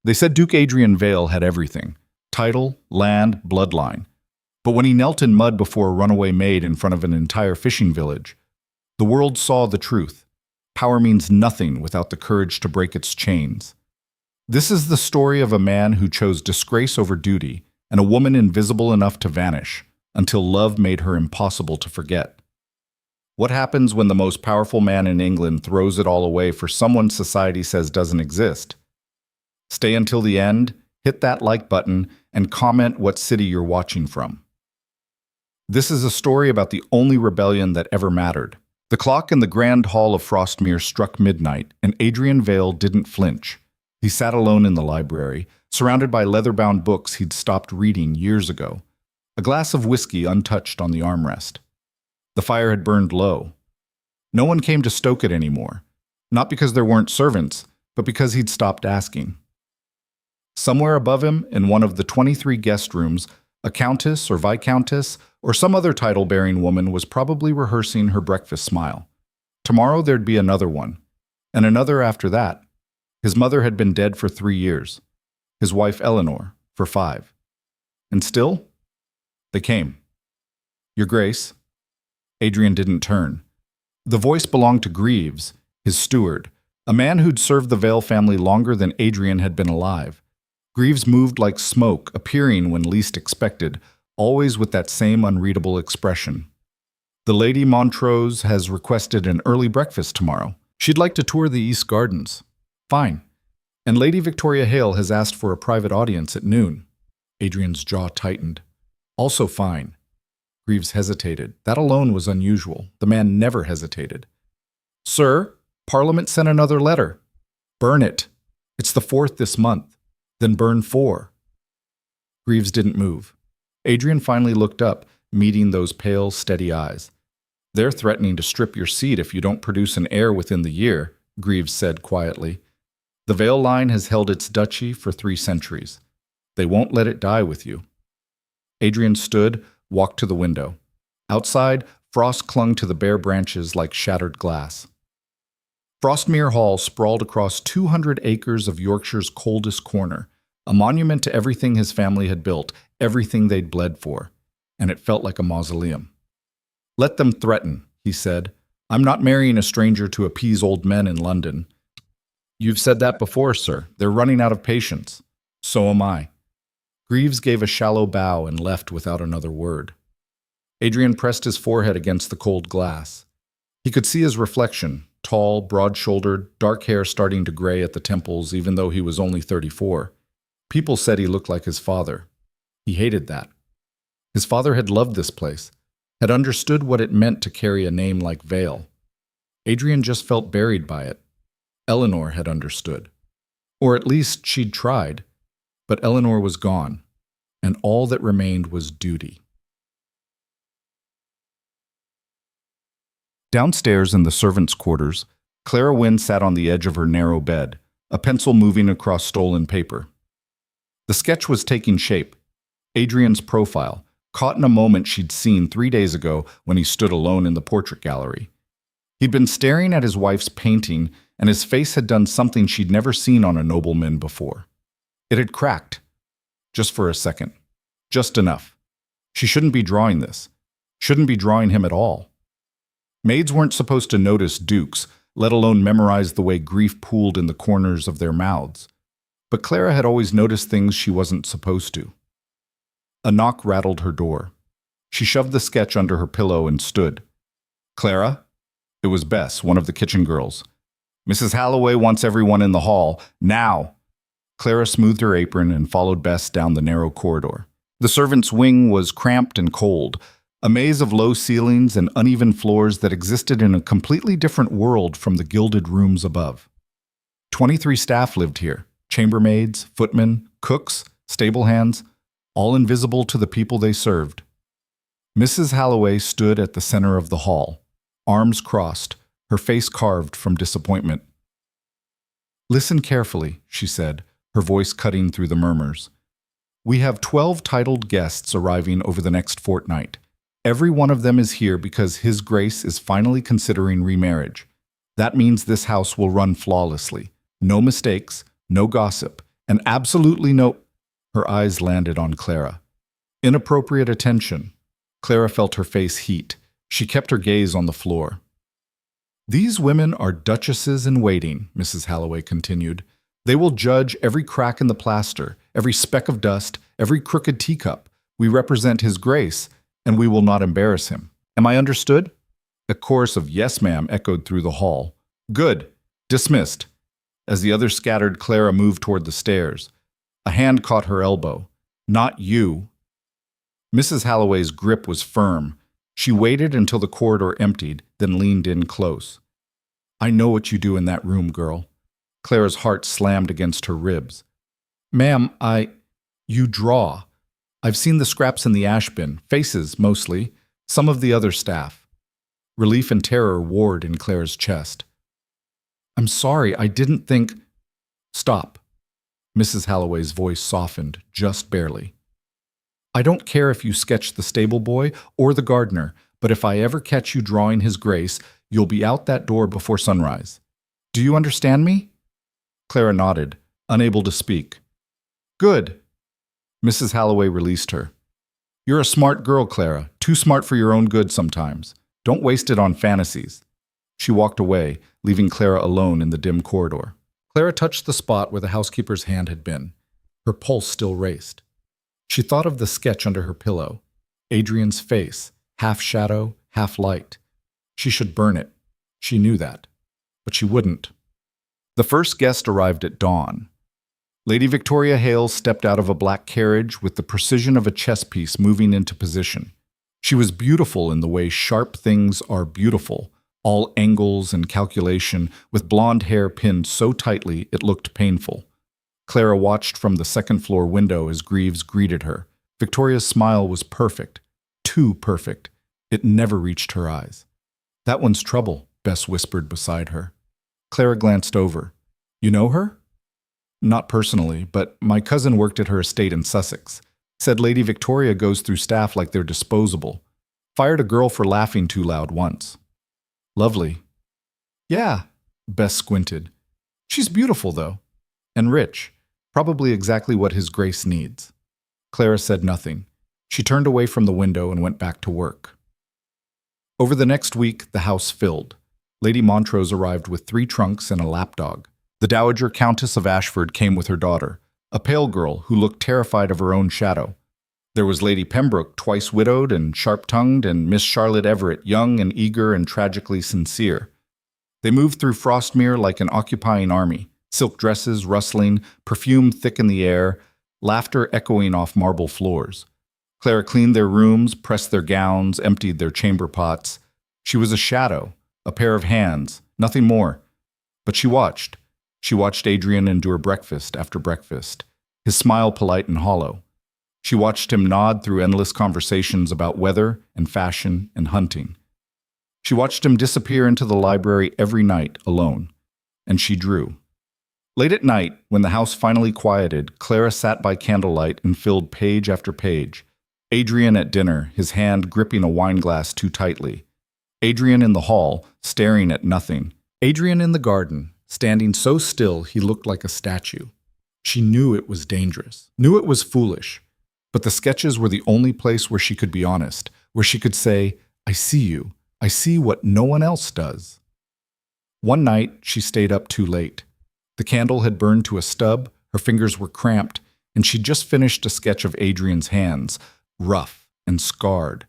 They said Duke Adrian Vale had everything: title, land, bloodline. But when he knelt in mud before a runaway maid in front of an entire fishing village, the world saw the truth. Power means nothing without the courage to break its chains. This is the story of a man who chose disgrace over duty and a woman invisible enough to vanish until love made her impossible to forget. What happens when the most powerful man in England throws it all away for someone society says doesn't exist? Stay until the end, hit that like button, and comment what city you're watching from. This is a story about the only rebellion that ever mattered. The clock in the grand hall of Frostmere struck midnight, and Adrian Vale didn't flinch. He sat alone in the library, surrounded by leather-bound books he'd stopped reading years ago, a glass of whiskey untouched on the armrest. The fire had burned low. No one came to stoke it anymore, not because there weren't servants, but because he'd stopped asking. Somewhere above him, in one of the 23 guest rooms, a countess or viscountess or some other title-bearing woman was probably rehearsing her breakfast smile. Tomorrow there'd be another one, and another after that. His mother had been dead for 3 years, his wife Eleanor for 5. And still, they came. Your Grace. Adrian didn't turn. The voice belonged to Greaves, his steward, a man who'd served the Vale family longer than Adrian had been alive. Greaves moved like smoke, appearing when least expected, always with that same unreadable expression. The Lady Montrose has requested an early breakfast tomorrow. She'd like to tour the East Gardens. Fine. And Lady Victoria Hale has asked for a private audience at noon. Adrian's jaw tightened. Also fine. Greaves hesitated. That alone was unusual. The man never hesitated. Sir, Parliament sent another letter. Burn it. It's the 4th this month. Then burn 4. Greaves didn't move. Adrian finally looked up, meeting those pale, steady eyes. They're threatening to strip your seat if you don't produce an heir within the year, Greaves said quietly. The Vale line has held its duchy for 3 centuries. They won't let it die with you. Adrian stood, walked to the window. Outside, frost clung to the bare branches like shattered glass. Frostmere Hall sprawled across 200 acres of Yorkshire's coldest corner, a monument to everything his family had built, everything they'd bled for, and it felt like a mausoleum. Let them threaten, he said. I'm not marrying a stranger to appease old men in London. You've said that before, sir. They're running out of patience. So am I. Greaves gave a shallow bow and left without another word. Adrian pressed his forehead against the cold glass. He could see his reflection, tall, broad-shouldered, dark hair starting to gray at the temples even though he was only 34. People said he looked like his father. He hated that. His father had loved this place, had understood what it meant to carry a name like Vale. Adrian just felt buried by it. Eleanor had understood. Or at least she'd tried. But Eleanor was gone, and all that remained was duty. Downstairs in the servants' quarters, Clara Wynne sat on the edge of her narrow bed, a pencil moving across stolen paper. The sketch was taking shape. Adrian's profile, caught in a moment she'd seen 3 days ago when he stood alone in the portrait gallery. He'd been staring at his wife's painting, and his face had done something she'd never seen on a nobleman before. It had cracked. Just for a second. Just enough. She shouldn't be drawing this. Shouldn't be drawing him at all. Maids weren't supposed to notice dukes, let alone memorize the way grief pooled in the corners of their mouths. But Clara had always noticed things she wasn't supposed to. A knock rattled her door. She shoved the sketch under her pillow and stood. Clara? It was Bess, one of the kitchen girls. Mrs. Halloway wants everyone in the hall, now! Clara smoothed her apron and followed Bess down the narrow corridor. The servants' wing was cramped and cold, a maze of low ceilings and uneven floors that existed in a completely different world from the gilded rooms above. 23 staff lived here, chambermaids, footmen, cooks, stable hands, all invisible to the people they served. Mrs. Halloway stood at the center of the hall, arms crossed, her face carved from disappointment. Listen carefully, she said, her voice cutting through the murmurs. We have 12 titled guests arriving over the next fortnight. Every one of them is here because His Grace is finally considering remarriage. That means this house will run flawlessly. No mistakes, no gossip, And absolutely no... Her eyes landed on Clara. Inappropriate attention. Clara felt her face heat. She kept her gaze on the floor. These women are duchesses in waiting, Mrs. Halloway continued. They will judge every crack in the plaster, every speck of dust, every crooked teacup. We represent His Grace, and we will not embarrass him. Am I understood? A chorus of "Yes, ma'am" echoed through the hall. Good. Dismissed. As the others scattered, Clara moved toward the stairs. A hand caught her elbow. Not you. Mrs. Halloway's grip was firm. She waited until the corridor emptied, then leaned in close. I know what you do in that room, girl. Clara's heart slammed against her ribs. Ma'am, You draw. I've seen the scraps in the ash bin, faces mostly, some of the other staff. Relief and terror warred in Clara's chest. I'm sorry, I didn't think... Stop. Mrs. Halloway's voice softened, just barely. I don't care if you sketch the stable boy or the gardener, but if I ever catch you drawing His Grace, you'll be out that door before sunrise. Do you understand me? Clara nodded, unable to speak. Good. Mrs. Halloway released her. You're a smart girl, Clara, too smart for your own good sometimes. Don't waste it on fantasies. She walked away, leaving Clara alone in the dim corridor. Clara touched the spot where the housekeeper's hand had been. Her pulse still raced. She thought of the sketch under her pillow. Adrian's face, half shadow, half light. She should burn it. She knew that. But she wouldn't. The first guest arrived at dawn. Lady Victoria Hale stepped out of a black carriage with the precision of a chess piece moving into position. She was beautiful in the way sharp things are beautiful, all angles and calculation, with blonde hair pinned so tightly it looked painful. Clara watched from the second-floor window as Greaves greeted her. Victoria's smile was perfect, too perfect. It never reached her eyes. That one's trouble, Bess whispered beside her. Clara glanced over. You know her? Not personally, but my cousin worked at her estate in Sussex. Said Lady Victoria goes through staff like they're disposable. Fired a girl for laughing too loud once. Lovely. Yeah, Bess squinted. She's beautiful, though. And rich. Probably exactly what His Grace needs. Clara said nothing. She turned away from the window and went back to work. Over the next week, the house filled. Lady Montrose arrived with 3 trunks and a lapdog. The Dowager Countess of Ashford came with her daughter, a pale girl who looked terrified of her own shadow. There was Lady Pembroke, twice widowed and sharp-tongued, and Miss Charlotte Everett, young and eager and tragically sincere. They moved through Frostmere like an occupying army, silk dresses rustling, perfume thick in the air, laughter echoing off marble floors. Clara cleaned their rooms, pressed their gowns, emptied their chamber pots. She was a shadow, a pair of hands, nothing more. But she watched. She watched Adrian endure breakfast after breakfast, his smile polite and hollow. She watched him nod through endless conversations about weather and fashion and hunting. She watched him disappear into the library every night alone, and she drew. Late at night, when the house finally quieted, Clara sat by candlelight and filled page after page. Adrian at dinner, his hand gripping a wineglass too tightly. Adrian in the hall, staring at nothing. Adrian in the garden, standing so still he looked like a statue. She knew it was dangerous, knew it was foolish, but the sketches were the only place where she could be honest, where she could say, I see you. I see what no one else does. One night, she stayed up too late. The candle had burned to a stub, her fingers were cramped, and she'd just finished a sketch of Adrian's hands, rough and scarred.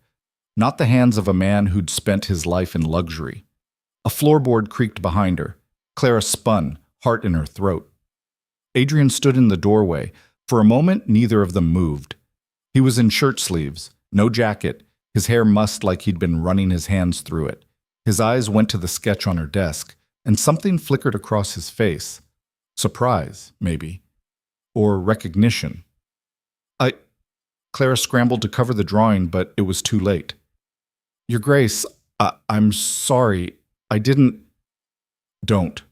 Not the hands of a man who'd spent his life in luxury. A floorboard creaked behind her. Clara spun, heart in her throat. Adrian stood in the doorway. For a moment, neither of them moved. He was in shirt sleeves, no jacket, his hair mussed like he'd been running his hands through it. His eyes went to the sketch on her desk, and something flickered across his face. Surprise, maybe. Or recognition. Clara scrambled to cover the drawing, but it was too late. Your Grace, I'm sorry. I didn't... Don't.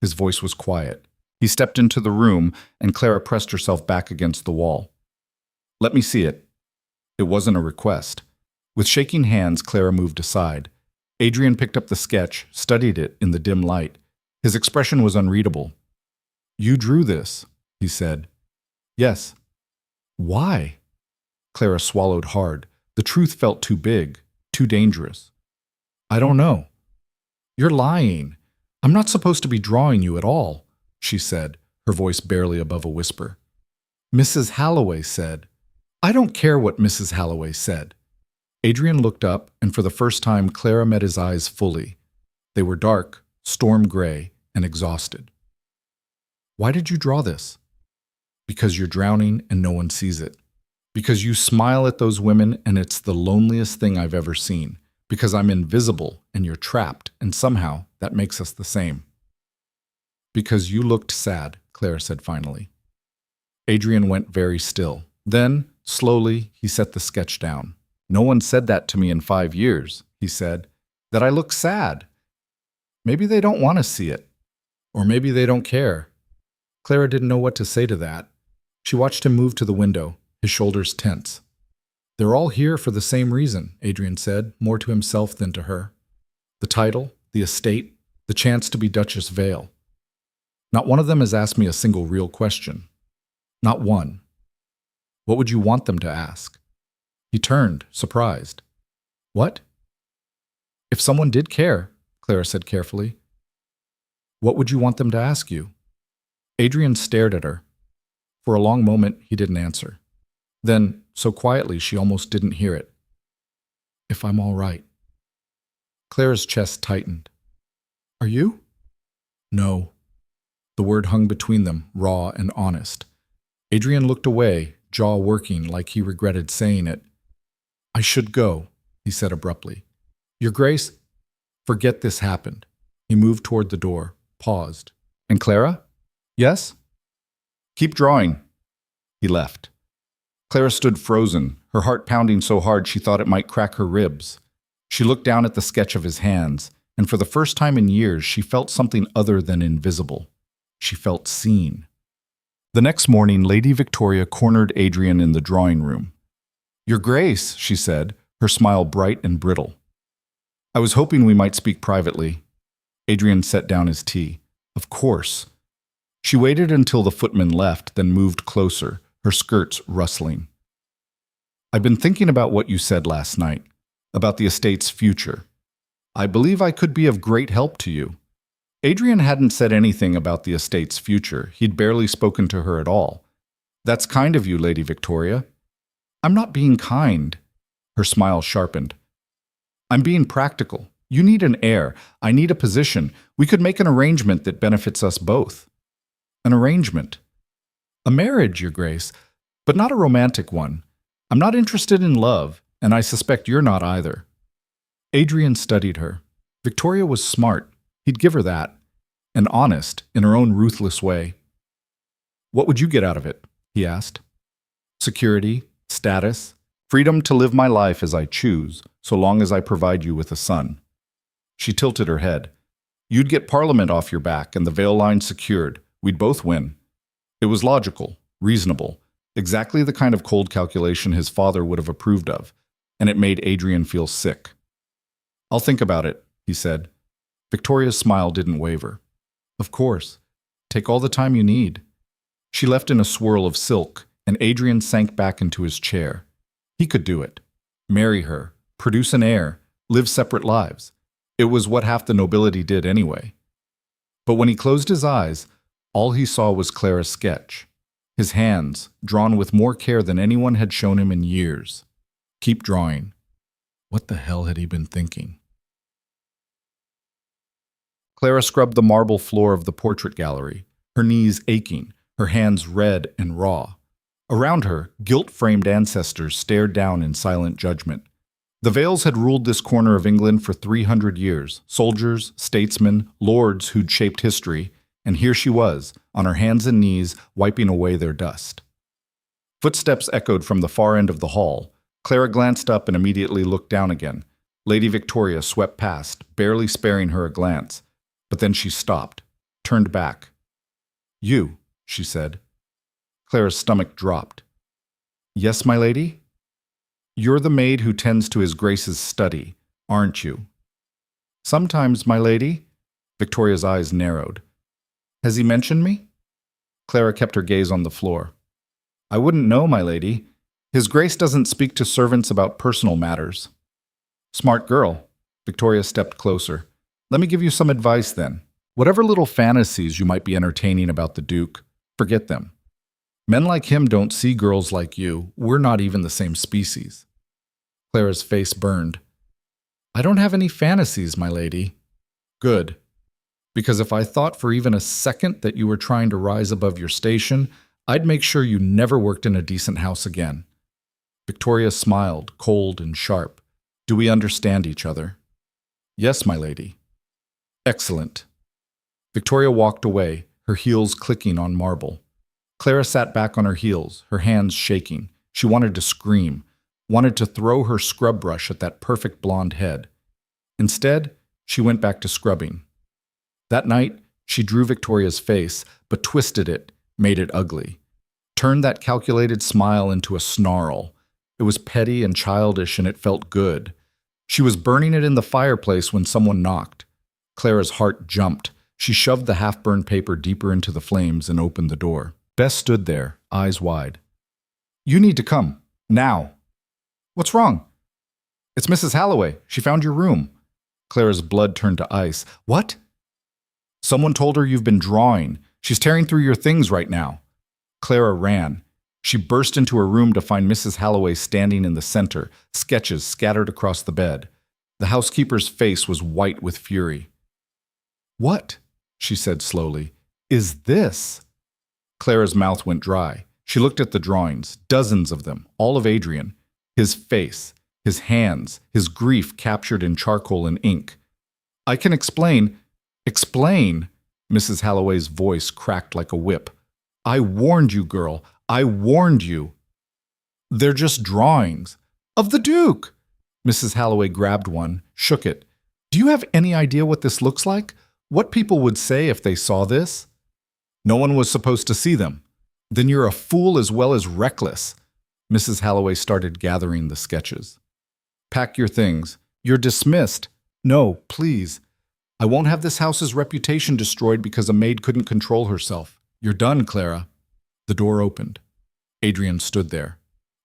His voice was quiet. He stepped into the room, and Clara pressed herself back against the wall. Let me see it. It wasn't a request. With shaking hands, Clara moved aside. Adrian picked up the sketch, studied it in the dim light. His expression was unreadable. You drew this. he said. Yes. Why? Clara swallowed hard. The truth felt too big, too dangerous. I don't know. You're lying. I'm not supposed to be drawing you at all, she said, her voice barely above a whisper. Mrs. Halloway said. I don't care what Mrs. Halloway said. Adrian looked up, and for the first time Clara met his eyes fully. They were dark, storm gray, and exhausted. Why did you draw this? Because you're drowning and no one sees it. Because you smile at those women and it's the loneliest thing I've ever seen. Because I'm invisible and you're trapped, and somehow that makes us the same. Because you looked sad, Clara said finally. Adrian went very still. Then, slowly, he set the sketch down. No one said that to me in 5 years, he said, that I look sad. Maybe they don't want to see it. Or maybe they don't care. Clara didn't know what to say to that. She watched him move to the window, his shoulders tense. They're all here for the same reason, Adrian said, more to himself than to her. The title, the estate, the chance to be Duchess Vale. Not one of them has asked me a single real question. Not one. What would you want them to ask? He turned, surprised. What? If someone did care, Clara said carefully, what would you want them to ask you? Adrian stared at her. For a long moment, he didn't answer. Then, so quietly she almost didn't hear it. If I'm all right. Clara's chest tightened. Are you? No. The word hung between them, raw and honest. Adrian looked away, jaw working like he regretted saying it. I should go, he said abruptly. Your Grace, forget this happened. He moved toward the door, paused. And Clara? Yes? Keep drawing. He left. Clara stood frozen, her heart pounding so hard she thought it might crack her ribs. She looked down at the sketch of his hands, and for the first time in years she felt something other than invisible. She felt seen. The next morning, Lady Victoria cornered Adrian in the drawing room. Your Grace, she said, her smile bright and brittle. I was hoping we might speak privately. Adrian set down his tea. Of course. She waited until the footman left, then moved closer, her skirts rustling. I've been thinking about what you said last night, about the estate's future. I believe I could be of great help to you. Adrian hadn't said anything about the estate's future. He'd barely spoken to her at all. That's kind of you, Lady Victoria. I'm not being kind. Her smile sharpened. I'm being practical. You need an heir. I need a position. We could make an arrangement that benefits us both. An arrangement. A marriage, Your Grace, but not a romantic one. I'm not interested in love, and I suspect you're not either. Adrian studied her. Victoria was smart. He'd give her that. And honest, in her own ruthless way. What would you get out of it? He asked. Security, status, freedom to live my life as I choose, so long as I provide you with a son. She tilted her head. You'd get Parliament off your back and the Vale line secured. We'd both win. It was logical, reasonable, exactly the kind of cold calculation his father would have approved of, and it made Adrian feel sick. I'll think about it, he said. Victoria's smile didn't waver. Of course. Take all the time you need. She left in a swirl of silk, and Adrian sank back into his chair. He could do it. Marry her, produce an heir, live separate lives. It was what half the nobility did anyway. But when he closed his eyes, all he saw was Clara's sketch. His hands, drawn with more care than anyone had shown him in years. Keep drawing. What the hell had he been thinking? Clara scrubbed the marble floor of the portrait gallery, her knees aching, her hands red and raw. Around her, gilt-framed ancestors stared down in silent judgment. The Vales had ruled this corner of England for 300 years, soldiers, statesmen, lords who'd shaped history, and here she was, on her hands and knees, wiping away their dust. Footsteps echoed from the far end of the hall. Clara glanced up and immediately looked down again. Lady Victoria swept past, barely sparing her a glance. But then she stopped, turned back. You, she said. Clara's stomach dropped. Yes, my lady? You're the maid who tends to his Grace's study, aren't you? Sometimes, my lady. Victoria's eyes narrowed. Has he mentioned me? Clara kept her gaze on the floor. I wouldn't know, my lady. His Grace doesn't speak to servants about personal matters. Smart girl. Victoria stepped closer. Let me give you some advice then. Whatever little fantasies you might be entertaining about the Duke, forget them. Men like him don't see girls like you. We're not even the same species. Clara's face burned. I don't have any fantasies, my lady. Good. Because if I thought for even a second that you were trying to rise above your station, I'd make sure you never worked in a decent house again. Victoria smiled, cold and sharp. Do we understand each other? Yes, my lady. Excellent. Victoria walked away, her heels clicking on marble. Clara sat back on her heels, her hands shaking. She wanted to scream, wanted to throw her scrub brush at that perfect blonde head. Instead, she went back to scrubbing. That night, she drew Victoria's face, but twisted it, made it ugly. Turned that calculated smile into a snarl. It was petty and childish, and it felt good. She was burning it in the fireplace when someone knocked. Clara's heart jumped. She shoved the half-burned paper deeper into the flames and opened the door. Bess stood there, eyes wide. You need to come. Now. What's wrong? It's Mrs. Halloway. She found your room. Clara's blood turned to ice. What? Someone told her you've been drawing. She's tearing through your things right now. Clara ran. She burst into her room to find Mrs. Halloway standing in the center, sketches scattered across the bed. The housekeeper's face was white with fury. What? She said slowly. Is this? Clara's mouth went dry. She looked at the drawings, dozens of them, all of Adrian. His face, his hands, his grief captured in charcoal and ink. I can explain. Explain? Mrs. Halloway's voice cracked like a whip. I warned you, girl. I warned you. They're just drawings. Of the Duke! Mrs. Halloway grabbed one, shook it. Do you have any idea what this looks like? What people would say if they saw this? No one was supposed to see them. Then you're a fool as well as reckless. Mrs. Halloway started gathering the sketches. Pack your things. You're dismissed. No, please. I won't have this house's reputation destroyed because a maid couldn't control herself. You're done, Clara. The door opened. Adrian stood there.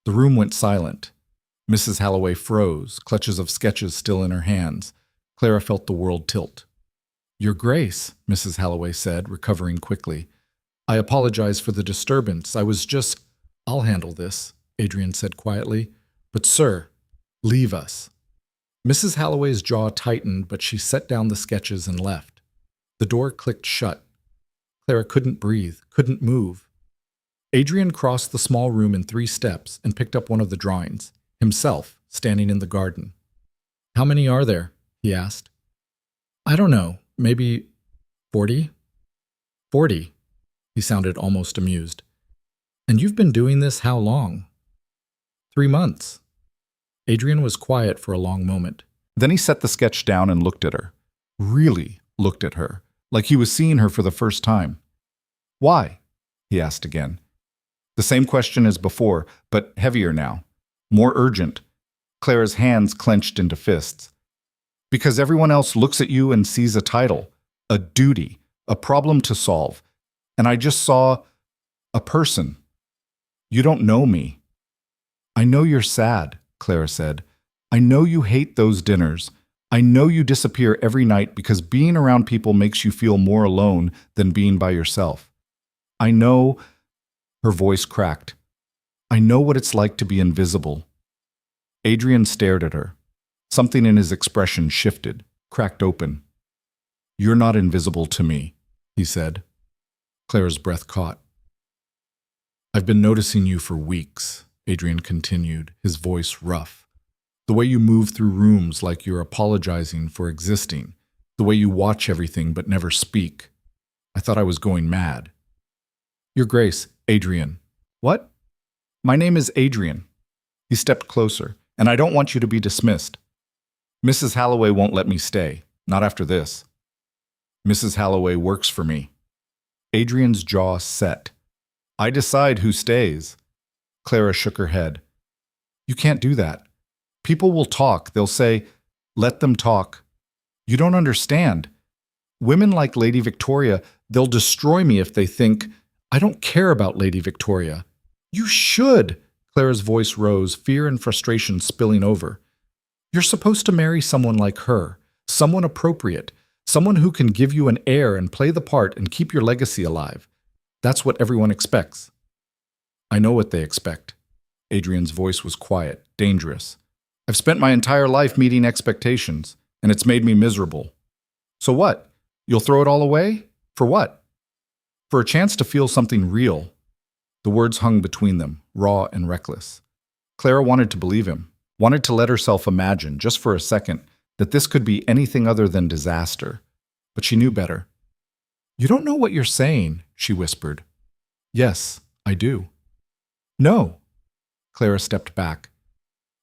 The room went silent. Mrs. Halloway froze, clutches of sketches still in her hands. Clara felt the world tilt. Your Grace, Mrs. Halloway said, recovering quickly. I apologize for the disturbance. I was just... I'll handle this, Adrian said quietly. But sir, leave us. Mrs. Halloway's jaw tightened, but she set down the sketches and left. The door clicked shut. Clara couldn't breathe, couldn't move. Adrian crossed the small room in 3 steps and picked up one of the drawings, himself, standing in the garden. How many are there? He asked. I don't know, maybe 40? 40, he sounded almost amused. And you've been doing this how long? 3 months. Adrian was quiet for a long moment. Then he set the sketch down and looked at her. Really looked at her, like he was seeing her for the first time. Why? He asked again. The same question as before, but heavier now. More urgent. Clara's hands clenched into fists. Because everyone else looks at you and sees a title, a duty, a problem to solve. And I just saw a person. You don't know me. I know you're sad, Clara said. I know you hate those dinners. I know you disappear every night because being around people makes you feel more alone than being by yourself. I know, her voice cracked. I know what it's like to be invisible. Adrian stared at her. Something in his expression shifted, cracked open. You're not invisible to me, he said. Clara's breath caught. I've been noticing you for weeks, Adrian continued, his voice rough. The way you move through rooms like you're apologizing for existing. The way you watch everything but never speak. I thought I was going mad. Your Grace, Adrian. What? My name is Adrian. He stepped closer, and I don't want you to be dismissed. Mrs. Halloway won't let me stay, not after this. Mrs. Halloway works for me. Adrian's jaw set. I decide who stays. Clara shook her head. You can't do that. People will talk. They'll say, let them talk. You don't understand. Women like Lady Victoria, they'll destroy me if they think I don't care about Lady Victoria. You should! Clara's voice rose, fear and frustration spilling over. You're supposed to marry someone like her, someone appropriate, someone who can give you an heir and play the part and keep your legacy alive. That's what everyone expects. I know what they expect. Adrian's voice was quiet, dangerous. I've spent my entire life meeting expectations, and it's made me miserable. So what? You'll throw it all away? For what? For a chance to feel something real. The words hung between them, raw and reckless. Clara wanted to believe him, wanted to let herself imagine, just for a second, that this could be anything other than disaster. But she knew better. You don't know what you're saying, she whispered. Yes, I do. No. Clara stepped back.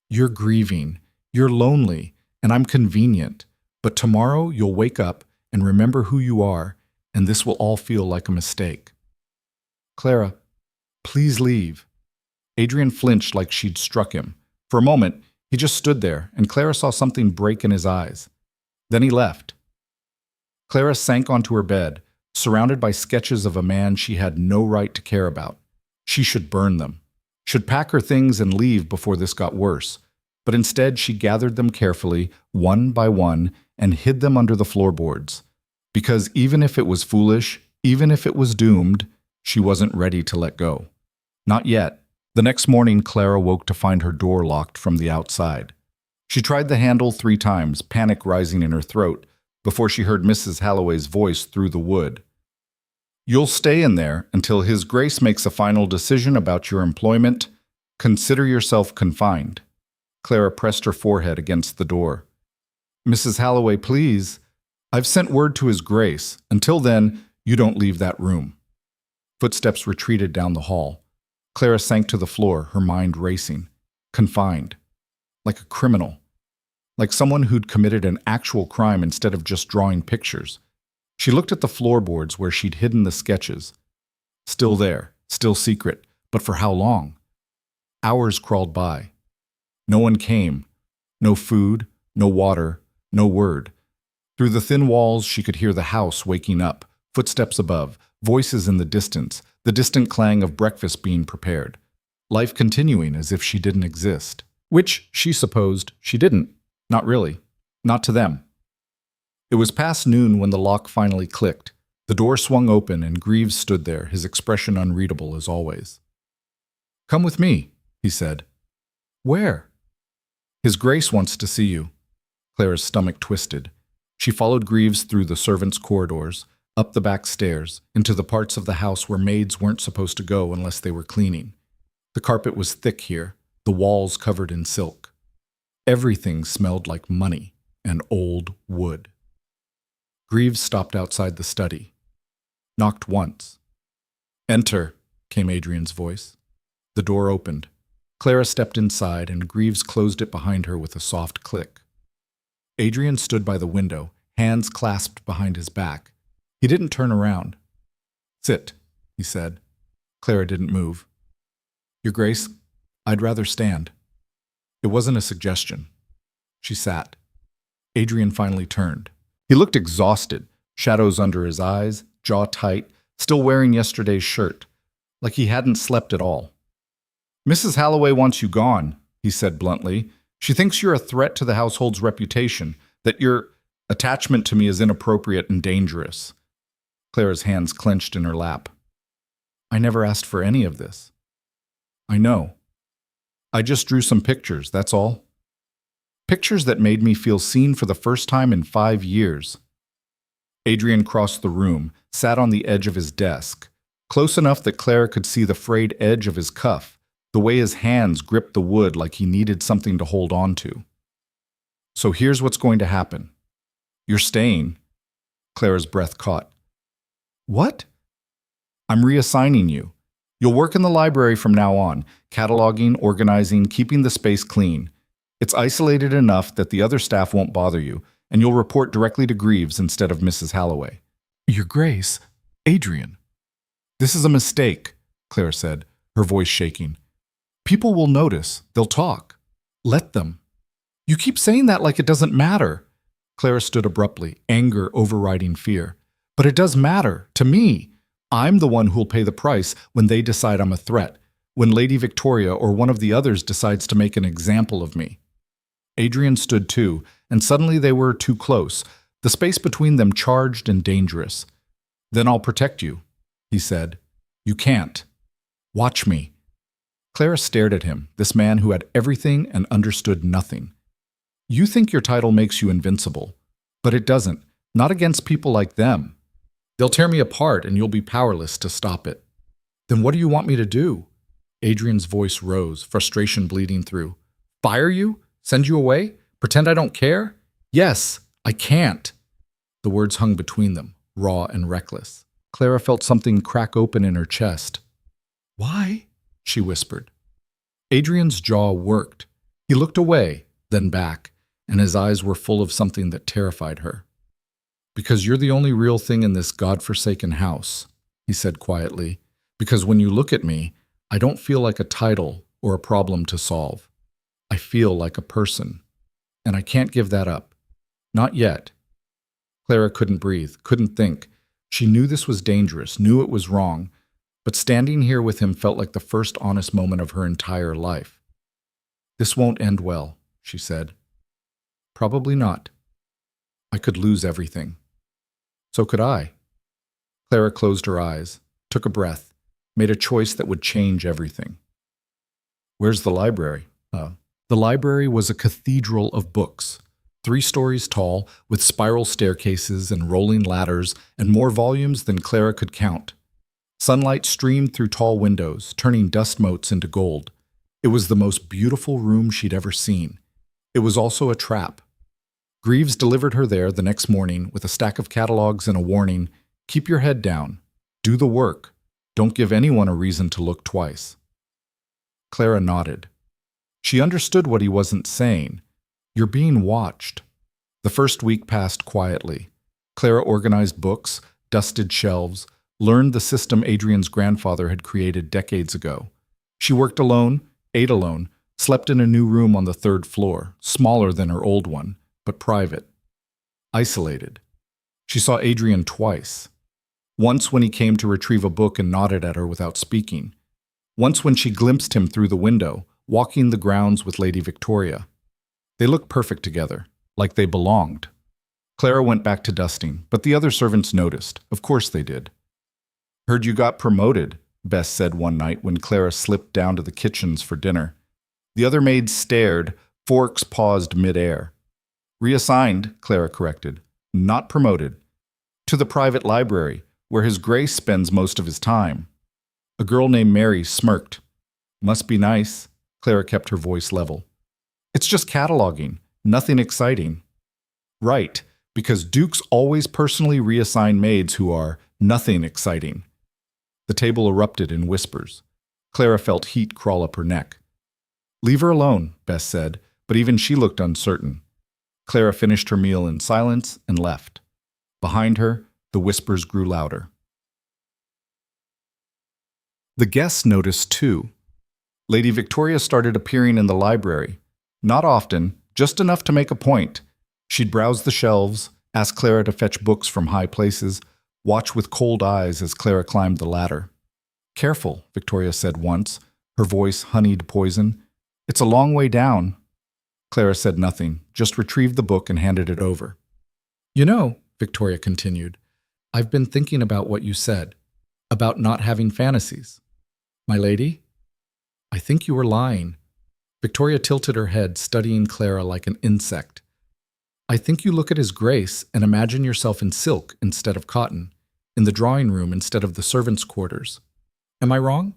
You're grieving, you're lonely, and I'm convenient. But tomorrow you'll wake up and remember who you are, and this will all feel like a mistake. Clara, please leave. Adrian flinched like she'd struck him. For a moment, he just stood there, and Clara saw something break in his eyes. Then he left. Clara sank onto her bed, surrounded by sketches of a man she had no right to care about. She should burn them, should pack her things and leave before this got worse. But instead, she gathered them carefully, one by one, and hid them under the floorboards. Because even if it was foolish, even if it was doomed, she wasn't ready to let go. Not yet. The next morning, Clara woke to find her door locked from the outside. She tried the handle 3 times, panic rising in her throat, before she heard Mrs. Halloway's voice through the wood. You'll stay in there until His Grace makes a final decision about your employment. Consider yourself confined. Clara pressed her forehead against the door. Mrs. Halloway, please. I've sent word to His Grace. Until then, you don't leave that room. Footsteps retreated down the hall. Clara sank to the floor, her mind racing. Confined. Like a criminal. Like someone who'd committed an actual crime instead of just drawing pictures. She looked at the floorboards where she'd hidden the sketches. Still there, still secret, but for how long? Hours crawled by. No one came. No food, no water, no word. Through the thin walls, she could hear the house waking up, footsteps above, voices in the distant clang of breakfast being prepared. Life continuing as if she didn't exist. Which, she supposed, she didn't. Not really. Not to them. It was past noon when the lock finally clicked. The door swung open and Greaves stood there, his expression unreadable as always. Come with me, he said. Where? His Grace wants to see you. Clara's stomach twisted. She followed Greaves through the servants' corridors, up the back stairs, into the parts of the house where maids weren't supposed to go unless they were cleaning. The carpet was thick here, the walls covered in silk. Everything smelled like money and old wood. Greaves stopped outside the study. Knocked once. Enter, came Adrian's voice. The door opened. Clara stepped inside and Greaves closed it behind her with a soft click. Adrian stood by the window, hands clasped behind his back. He didn't turn around. Sit, he said. Clara didn't move. Your Grace, I'd rather stand. It wasn't a suggestion. She sat. Adrian finally turned. He looked exhausted, shadows under his eyes, jaw tight, still wearing yesterday's shirt, like he hadn't slept at all. Mrs. Halloway wants you gone, he said bluntly. She thinks you're a threat to the household's reputation, that your attachment to me is inappropriate and dangerous. Clara's hands clenched in her lap. I never asked for any of this. I know. I just drew some pictures, that's all. Pictures that made me feel seen for the first time in 5 years. Adrian crossed the room, sat on the edge of his desk, close enough that Clara could see the frayed edge of his cuff, the way his hands gripped the wood like he needed something to hold on to. So here's what's going to happen. You're staying. Clara's breath caught. What? I'm reassigning you. You'll work in the library from now on, cataloging, organizing, keeping the space clean. It's isolated enough that the other staff won't bother you, and you'll report directly to Greaves instead of Mrs. Halloway. Your Grace, Adrian. This is a mistake, Clara said, her voice shaking. People will notice. They'll talk. Let them. You keep saying that like it doesn't matter. Clara stood abruptly, anger overriding fear. But it does matter, to me. I'm the one who'll pay the price when they decide I'm a threat, when Lady Victoria or one of the others decides to make an example of me. Adrian stood too, and suddenly they were too close, the space between them charged and dangerous. Then I'll protect you, he said. You can't. Watch me. Clara stared at him, this man who had everything and understood nothing. You think your title makes you invincible, but it doesn't, not against people like them. They'll tear me apart and you'll be powerless to stop it. Then what do you want me to do? Adrian's voice rose, frustration bleeding through. Fire you? Send you away? Pretend I don't care? Yes, I can't. The words hung between them, raw and reckless. Clara felt something crack open in her chest. Why? She whispered. Adrian's jaw worked. He looked away, then back, and his eyes were full of something that terrified her. Because you're the only real thing in this godforsaken house, he said quietly. Because when you look at me, I don't feel like a title or a problem to solve. I feel like a person. And I can't give that up. Not yet. Clara couldn't breathe, couldn't think. She knew this was dangerous, knew it was wrong, but standing here with him felt like the first honest moment of her entire life. This won't end well, she said. Probably not. I could lose everything. So could I. Clara closed her eyes, took a breath, made a choice that would change everything. Where's the library? The library was a cathedral of books, 3 stories tall, with spiral staircases and rolling ladders and more volumes than Clara could count. Sunlight streamed through tall windows, turning dust motes into gold. It was the most beautiful room she'd ever seen. It was also a trap. Greaves delivered her there the next morning with a stack of catalogs and a warning, keep your head down, do the work, don't give anyone a reason to look twice. Clara nodded. She understood what he wasn't saying. You're being watched. The first week passed quietly. Clara organized books, dusted shelves, learned the system Adrian's grandfather had created decades ago. She worked alone, ate alone, slept in a new room on the 3rd floor, smaller than her old one, but private. Isolated. She saw Adrian twice. Once when he came to retrieve a book and nodded at her without speaking. Once when she glimpsed him through the window, walking the grounds with Lady Victoria. They looked perfect together, like they belonged. Clara went back to dusting, but the other servants noticed. Of course they did. Heard you got promoted, Bess said one night when Clara slipped down to the kitchens for dinner. The other maids stared, forks paused mid-air. Reassigned, Clara corrected. Not promoted. To the private library, where His Grace spends most of his time. A girl named Mary smirked. Must be nice. Clara kept her voice level. It's just cataloging, nothing exciting. Right, because Dukes always personally reassign maids who are nothing exciting. The table erupted in whispers. Clara felt heat crawl up her neck. Leave her alone, Bess said, but even she looked uncertain. Clara finished her meal in silence and left. Behind her, the whispers grew louder. The guests noticed too. Lady Victoria started appearing in the library. Not often, just enough to make a point. She'd browse the shelves, ask Clara to fetch books from high places, watch with cold eyes as Clara climbed the ladder. Careful, Victoria said once, her voice honeyed poison. It's a long way down. Clara said nothing, just retrieved the book and handed it over. You know, Victoria continued, I've been thinking about what you said, about not having fantasies. My lady? I think you were lying. Victoria tilted her head, studying Clara like an insect. I think you look at His Grace and imagine yourself in silk instead of cotton, in the drawing room instead of the servants' quarters. Am I wrong?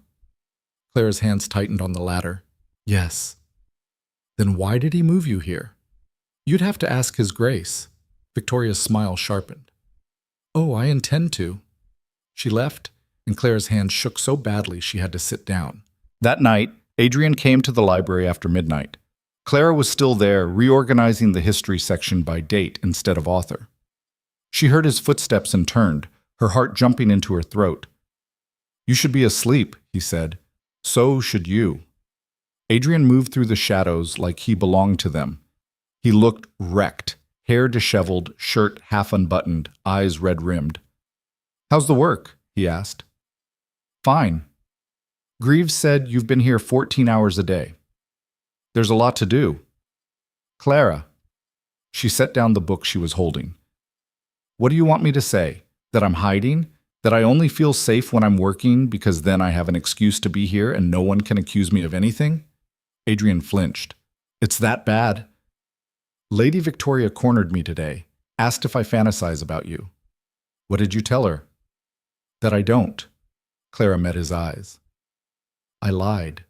Clara's hands tightened on the ladder. Yes. Then why did he move you here? You'd have to ask His Grace. Victoria's smile sharpened. Oh, I intend to. She left, and Clara's hands shook so badly she had to sit down. That night, Adrian came to the library after midnight. Clara was still there, reorganizing the history section by date instead of author. She heard his footsteps and turned, her heart jumping into her throat. You should be asleep, he said. So should you. Adrian moved through the shadows like he belonged to them. He looked wrecked, hair disheveled, shirt half unbuttoned, eyes red-rimmed. How's the work? he asked. Fine. Greaves said you've been here 14 hours a day. There's a lot to do. Clara. She set down the book she was holding. What do you want me to say? That I'm hiding? That I only feel safe when I'm working because then I have an excuse to be here and no one can accuse me of anything? Adrian flinched. It's that bad? Lady Victoria cornered me today, asked if I fantasize about you. What did you tell her? That I don't. Clara met his eyes. I lied.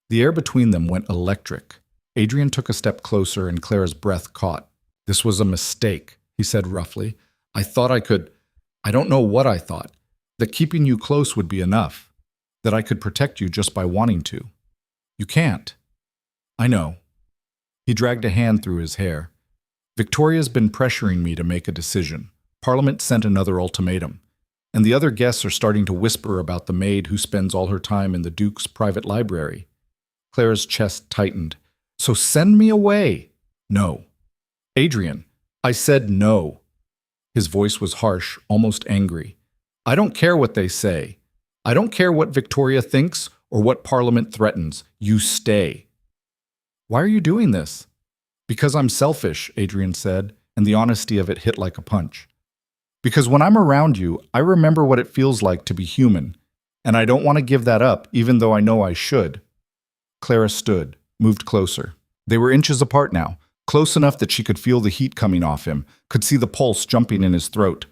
The air between them went electric. Adrian took a step closer and Clara's breath caught. This was a mistake, he said roughly. I thought I could. I don't know what I thought. That keeping you close would be enough. That I could protect you just by wanting to. You can't. I know. He dragged a hand through his hair. Victoria's been pressuring me to make a decision. Parliament sent another ultimatum. And the other guests are starting to whisper about the maid who spends all her time in the Duke's private library. Clara's chest tightened. So send me away. No. Adrian, I said no. His voice was harsh, almost angry. I don't care what they say. I don't care what Victoria thinks or what Parliament threatens. You stay. Why are you doing this? Because I'm selfish, Adrian said, and the honesty of it hit like a punch. Because when I'm around you, I remember what it feels like to be human, and I don't want to give that up, even though I know I should. Clara stood, moved closer. They were inches apart now, close enough that she could feel the heat coming off him, could see the pulse jumping in his throat.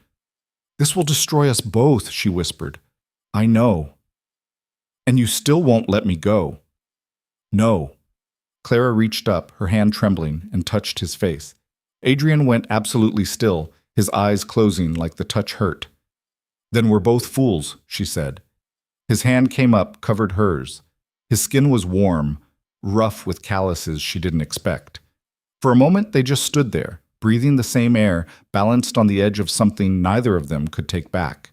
This will destroy us both, she whispered. I know. And you still won't let me go. No. Clara reached up, her hand trembling, and touched his face. Adrian went absolutely still, his eyes closing like the touch hurt. Then we're both fools, she said. His hand came up, covered hers. His skin was warm, rough with calluses she didn't expect. For a moment, they just stood there, breathing the same air, balanced on the edge of something neither of them could take back.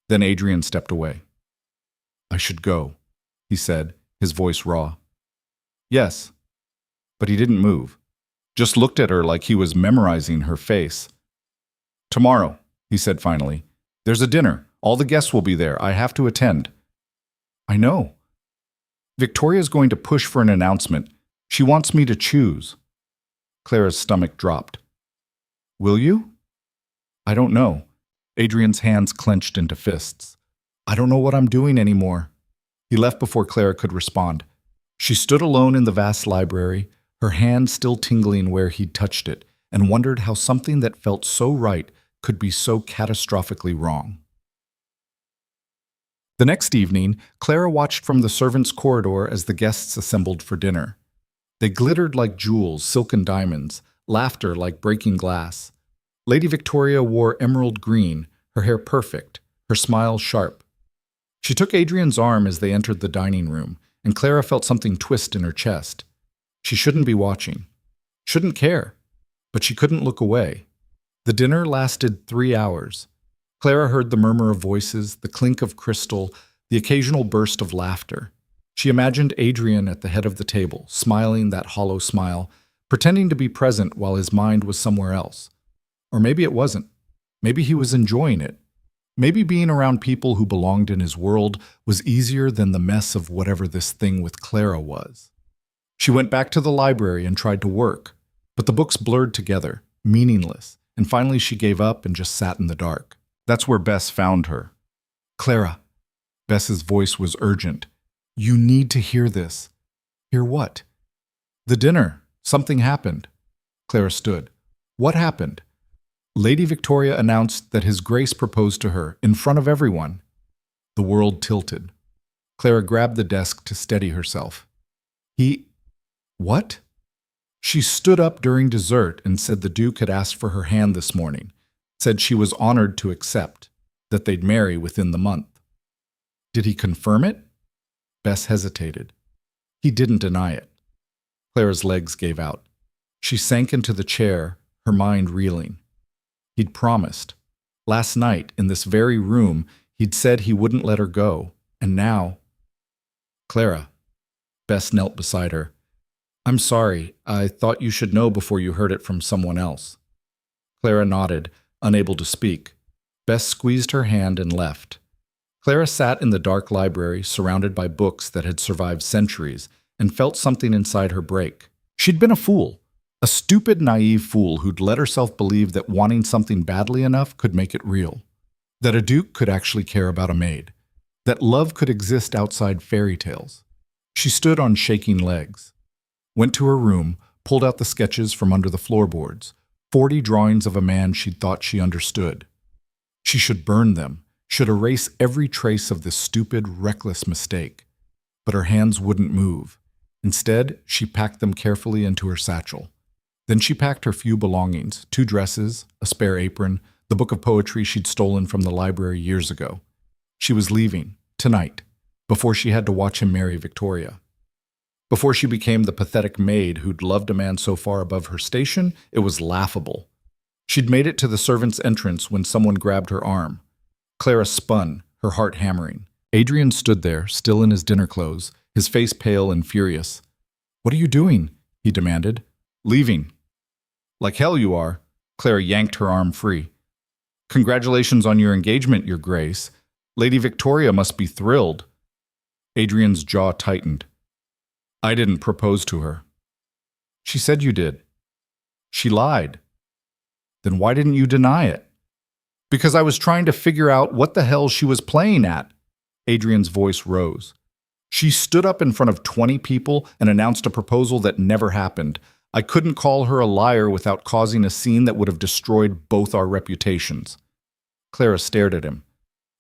Then Adrian stepped away. I should go, he said, his voice raw. Yes. But he didn't move, just looked at her like he was memorizing her face. Tomorrow, he said finally. There's a dinner. All the guests will be there. I have to attend. I know. Victoria's going to push for an announcement. She wants me to choose. Clara's stomach dropped. Will you? I don't know. Adrian's hands clenched into fists. I don't know what I'm doing anymore. He left before Clara could respond. She stood alone in the vast library, her hand still tingling where he'd touched it, and wondered how something that felt so right could be so catastrophically wrong. The next evening, Clara watched from the servants' corridor as the guests assembled for dinner. They glittered like jewels, silken diamonds, laughter like breaking glass. Lady Victoria wore emerald green, her hair perfect, her smile sharp. She took Adrian's arm as they entered the dining room, and Clara felt something twist in her chest. She shouldn't be watching, shouldn't care, but she couldn't look away. The dinner lasted 3 hours. Clara heard the murmur of voices, the clink of crystal, the occasional burst of laughter. She imagined Adrian at the head of the table, smiling that hollow smile, pretending to be present while his mind was somewhere else. Or maybe it wasn't. Maybe he was enjoying it. Maybe being around people who belonged in his world was easier than the mess of whatever this thing with Clara was. She went back to the library and tried to work, but the books blurred together, meaningless, and finally she gave up and just sat in the dark. That's where Bess found her. Clara. Bess's voice was urgent. You need to hear this. Hear what? The dinner. Something happened. Clara stood. What happened? Lady Victoria announced that His Grace proposed to her in front of everyone. The world tilted. Clara grabbed the desk to steady herself. What? She stood up during dessert and said the Duke had asked for her hand this morning, said she was honored to accept, that they'd marry within the month. Did he confirm it? Bess hesitated. He didn't deny it. Clara's legs gave out. She sank into the chair, her mind reeling. He'd promised. Last night, in this very room, he'd said he wouldn't let her go, and now... Clara. Bess knelt beside her. I'm sorry. I thought you should know before you heard it from someone else. Clara nodded, unable to speak. Bess squeezed her hand and left. Clara sat in the dark library, surrounded by books that had survived centuries, and felt something inside her break. She'd been a fool. A stupid, naive fool who'd let herself believe that wanting something badly enough could make it real. That a duke could actually care about a maid. That love could exist outside fairy tales. She stood on shaking legs, went to her room, pulled out the sketches from under the floorboards, 40 drawings of a man she'd thought she understood. She should burn them, should erase every trace of this stupid, reckless mistake. But her hands wouldn't move. Instead, she packed them carefully into her satchel. Then she packed her few belongings, 2 dresses, a spare apron, the book of poetry she'd stolen from the library years ago. She was leaving, tonight, before she had to watch him marry Victoria. Before she became the pathetic maid who'd loved a man so far above her station, it was laughable. She'd made it to the servants' entrance when someone grabbed her arm. Clara spun, her heart hammering. Adrian stood there, still in his dinner clothes, his face pale and furious. "What are you doing?" he demanded. "Leaving." "Like hell you are." Clara yanked her arm free. "Congratulations on your engagement, Your Grace. Lady Victoria must be thrilled." Adrian's jaw tightened. "I didn't propose to her." "She said you did." "She lied." "Then why didn't you deny it?" "Because I was trying to figure out what the hell she was playing at." Adrian's voice rose. "She stood up in front of 20 people and announced a proposal that never happened. I couldn't call her a liar without causing a scene that would have destroyed both our reputations." Clara stared at him.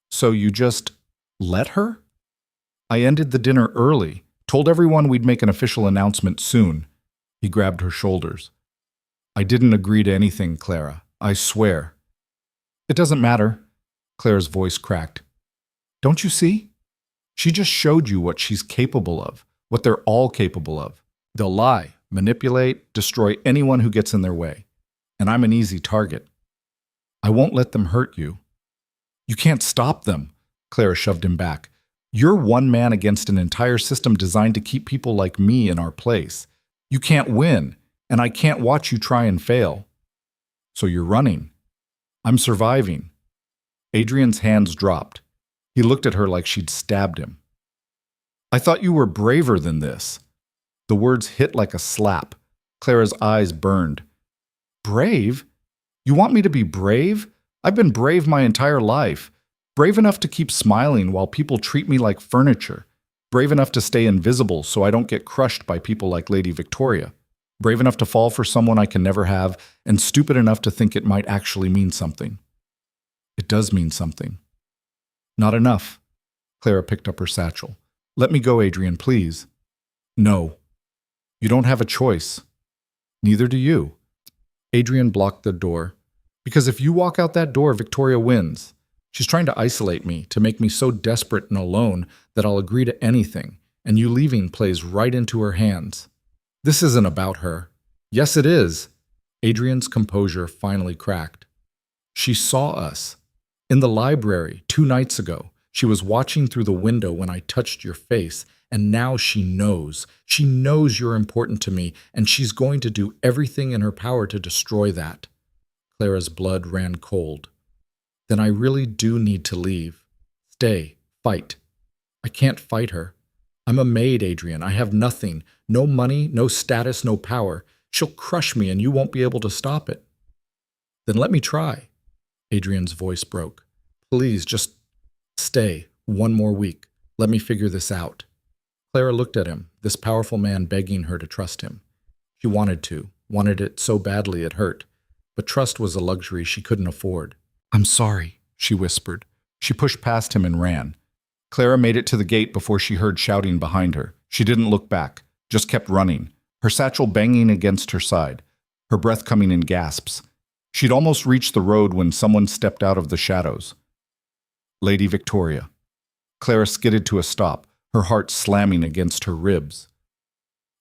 "So you just let her?" "I ended the dinner early, told everyone we'd make an official announcement soon." He grabbed her shoulders. "I didn't agree to anything, Clara. I swear." "It doesn't matter." Clara's voice cracked. "Don't you see? She just showed you what she's capable of, what they're all capable of. They'll lie, manipulate, destroy anyone who gets in their way. And I'm an easy target. I won't let them hurt you." "You can't stop them." Clara shoved him back. "You're one man against an entire system designed to keep people like me in our place. You can't win, and I can't watch you try and fail." "So you're running." "I'm surviving." Adrian's hands dropped. He looked at her like she'd stabbed him. "I thought you were braver than this." The words hit like a slap. Clara's eyes burned. "Brave? You want me to be brave? I've been brave my entire life. Brave enough to keep smiling while people treat me like furniture. Brave enough to stay invisible so I don't get crushed by people like Lady Victoria. Brave enough to fall for someone I can never have, and stupid enough to think it might actually mean something." "It does mean something." "Not enough." Clara picked up her satchel. "Let me go, Adrian, please." "No. You don't have a choice." "Neither do you." Adrian blocked the door. "Because if you walk out that door, Victoria wins. She's trying to isolate me, to make me so desperate and alone that I'll agree to anything, and you leaving plays right into her hands. This isn't about her." "Yes, it is." Adrian's composure finally cracked. "She saw us. In the library 2 nights ago. She was watching through the window when I touched your face, and now she knows. She knows you're important to me, and she's going to do everything in her power to destroy that." Clara's blood ran cold. "Then I really do need to leave. Stay. Fight." "I can't fight her. I'm a maid, Adrian. I have nothing. No money, no status, no power. She'll crush me and you won't be able to stop it." "Then let me try." Adrian's voice broke. "Please, just stay 1 more week. Let me figure this out." Clara looked at him, this powerful man begging her to trust him. She wanted it so badly it hurt. But trust was a luxury she couldn't afford. "I'm sorry," she whispered. She pushed past him and ran. Clara made it to the gate before she heard shouting behind her. She didn't look back, just kept running, her satchel banging against her side, her breath coming in gasps. She'd almost reached the road when someone stepped out of the shadows. Lady Victoria. Clara skidded to a stop, her heart slamming against her ribs.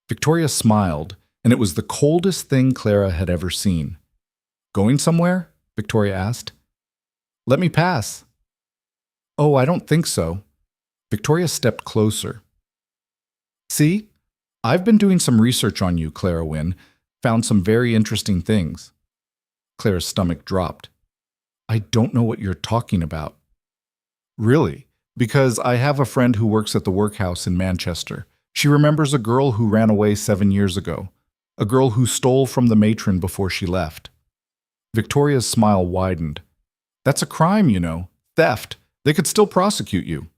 Victoria smiled, and it was the coldest thing Clara had ever seen. "Going somewhere?" Victoria asked. "Let me pass." "Oh, I don't think so." Victoria stepped closer. "See, I've been doing some research on you, Clara Wynne. Found some very interesting things." Clara's stomach dropped. "I don't know what you're talking about." "Really? Because I have a friend who works at the workhouse in Manchester. She remembers a girl who ran away 7 years ago. A girl who stole from the matron before she left. Victoria's smile widened. That's a crime, you know. Theft. They could still prosecute you.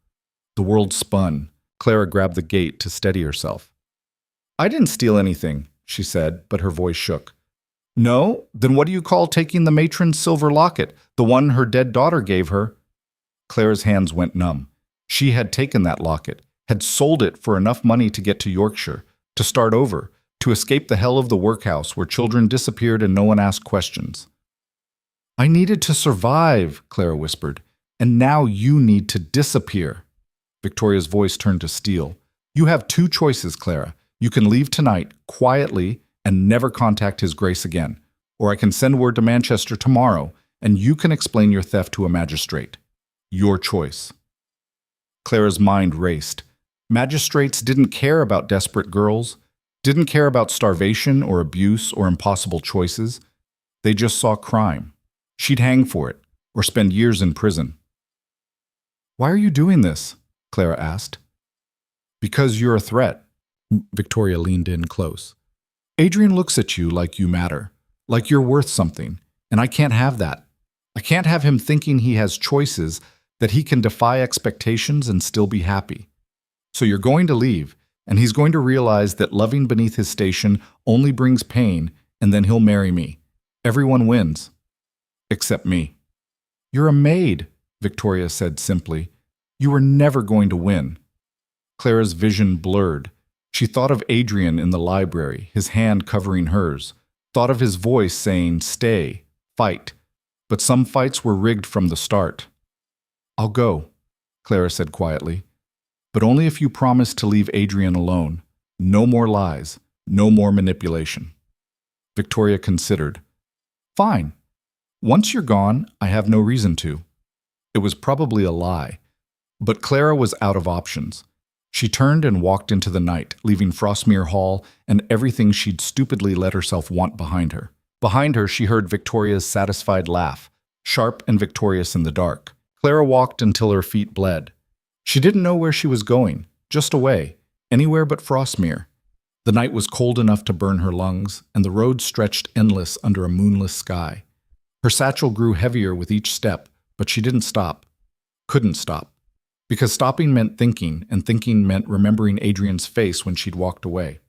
The world spun. Clara grabbed the gate to steady herself. I didn't steal anything, she said, but her voice shook. No? Then what do you call taking the matron's silver locket, the one her dead daughter gave her? Clara's hands went numb. She had taken that locket, had sold it for enough money to get to Yorkshire, to start over, to escape the hell of the workhouse where children disappeared and no one asked questions. I needed to survive, Clara whispered, and now you need to disappear. Victoria's voice turned to steel. You have two choices, Clara. You can leave tonight, quietly, and never contact His Grace again. Or I can send word to Manchester tomorrow, and you can explain your theft to a magistrate. Your choice. Clara's mind raced. Magistrates didn't care about desperate girls, didn't care about starvation or abuse or impossible choices. They just saw crime. She'd hang for it, or spend years in prison. Why are you doing this? Clara asked. Because you're a threat. Victoria leaned in close. Adrian looks at you like you matter, like you're worth something, and I can't have that. I can't have him thinking he has choices, that he can defy expectations and still be happy. So you're going to leave, and he's going to realize that loving beneath his station only brings pain, and then he'll marry me. Everyone wins. Except me. You're a maid, Victoria said simply. You were never going to win. Clara's vision blurred. She thought of Adrian in the library, his hand covering hers, thought of his voice saying, stay, fight. But some fights were rigged from the start. I'll go, Clara said quietly, but only if you promise to leave Adrian alone. No more lies, no more manipulation. Victoria considered. Fine. Once you're gone, I have no reason to. It was probably a lie, but Clara was out of options. She turned and walked into the night, leaving Frostmere Hall and everything she'd stupidly let herself want behind her. Behind her, she heard Victoria's satisfied laugh, sharp and victorious in the dark. Clara walked until her feet bled. She didn't know where she was going, just away, anywhere but Frostmere. The night was cold enough to burn her lungs, and the road stretched endless under a moonless sky. Her satchel grew heavier with each step, but she didn't stop. Couldn't stop. Because stopping meant thinking, and thinking meant remembering Adrian's face when she'd walked away.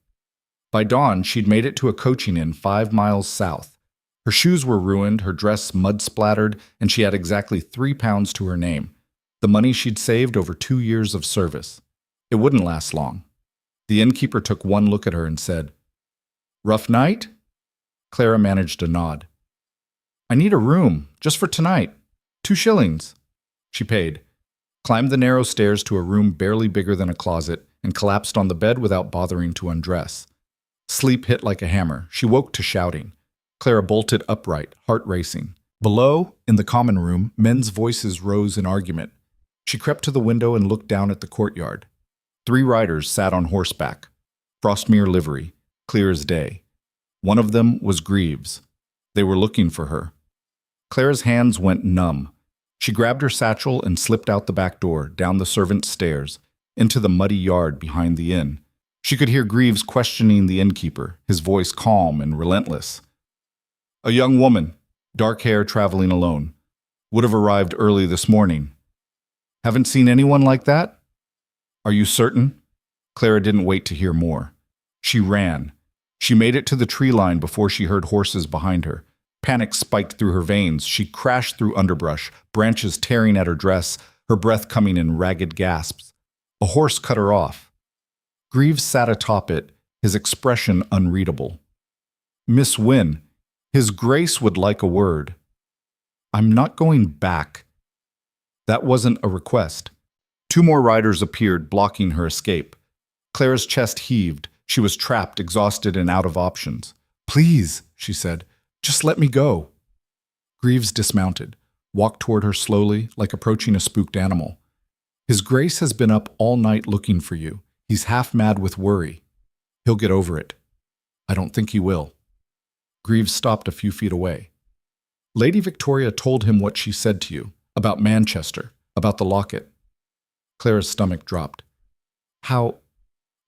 By dawn, she'd made it to a coaching inn 5 miles south. Her shoes were ruined, her dress mud-splattered, and she had exactly 3 pounds to her name, the money she'd saved over 2 years of service. It wouldn't last long. The innkeeper took one look at her and said, Rough night? Clara managed a nod. I need a room, just for tonight. 2 shillings. She paid, climbed the narrow stairs to a room barely bigger than a closet, and collapsed on the bed without bothering to undress. Sleep hit like a hammer. She woke to shouting. Clara bolted upright, heart racing. Below, in the common room, men's voices rose in argument. She crept to the window and looked down at the courtyard. 3 riders sat on horseback, Frostmere livery, clear as day. One of them was Greaves. They were looking for her. Clara's hands went numb. She grabbed her satchel and slipped out the back door, down the servants' stairs, into the muddy yard behind the inn. She could hear Greaves questioning the innkeeper, his voice calm and relentless. A young woman, dark hair, traveling alone. Would have arrived early this morning. Haven't seen anyone like that? Are you certain? Clara didn't wait to hear more. She ran. She made it to the tree line before she heard horses behind her. Panic spiked through her veins. She crashed through underbrush, branches tearing at her dress, her breath coming in ragged gasps. A horse cut her off. Greaves sat atop it, his expression unreadable. Miss Wynne, His Grace would like a word. I'm not going back. That wasn't a request. 2 more riders appeared, blocking her escape. Clara's chest heaved. She was trapped, exhausted, and out of options. Please, she said, just let me go. Greaves dismounted, walked toward her slowly, like approaching a spooked animal. His Grace has been up all night looking for you. He's half mad with worry. He'll get over it. I don't think he will. Greaves stopped a few feet away. Lady Victoria told him what she said to you, about Manchester, about the locket. Clara's stomach dropped. How?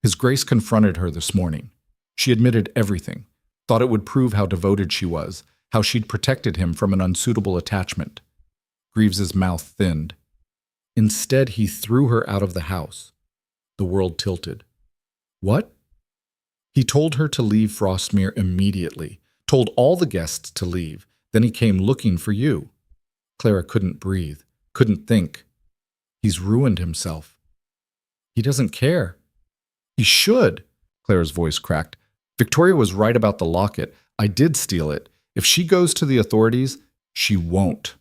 His Grace confronted her this morning. She admitted everything, thought it would prove how devoted she was, how she'd protected him from an unsuitable attachment. Greaves's mouth thinned. Instead, he threw her out of the house. The world tilted. What? He told her to leave Frostmere immediately, told all the guests to leave. Then he came looking for you. Clara couldn't breathe, couldn't think. He's ruined himself. He doesn't care. He should. Clara's voice cracked. Victoria was right about the locket. I did steal it. If she goes to the authorities, she won't.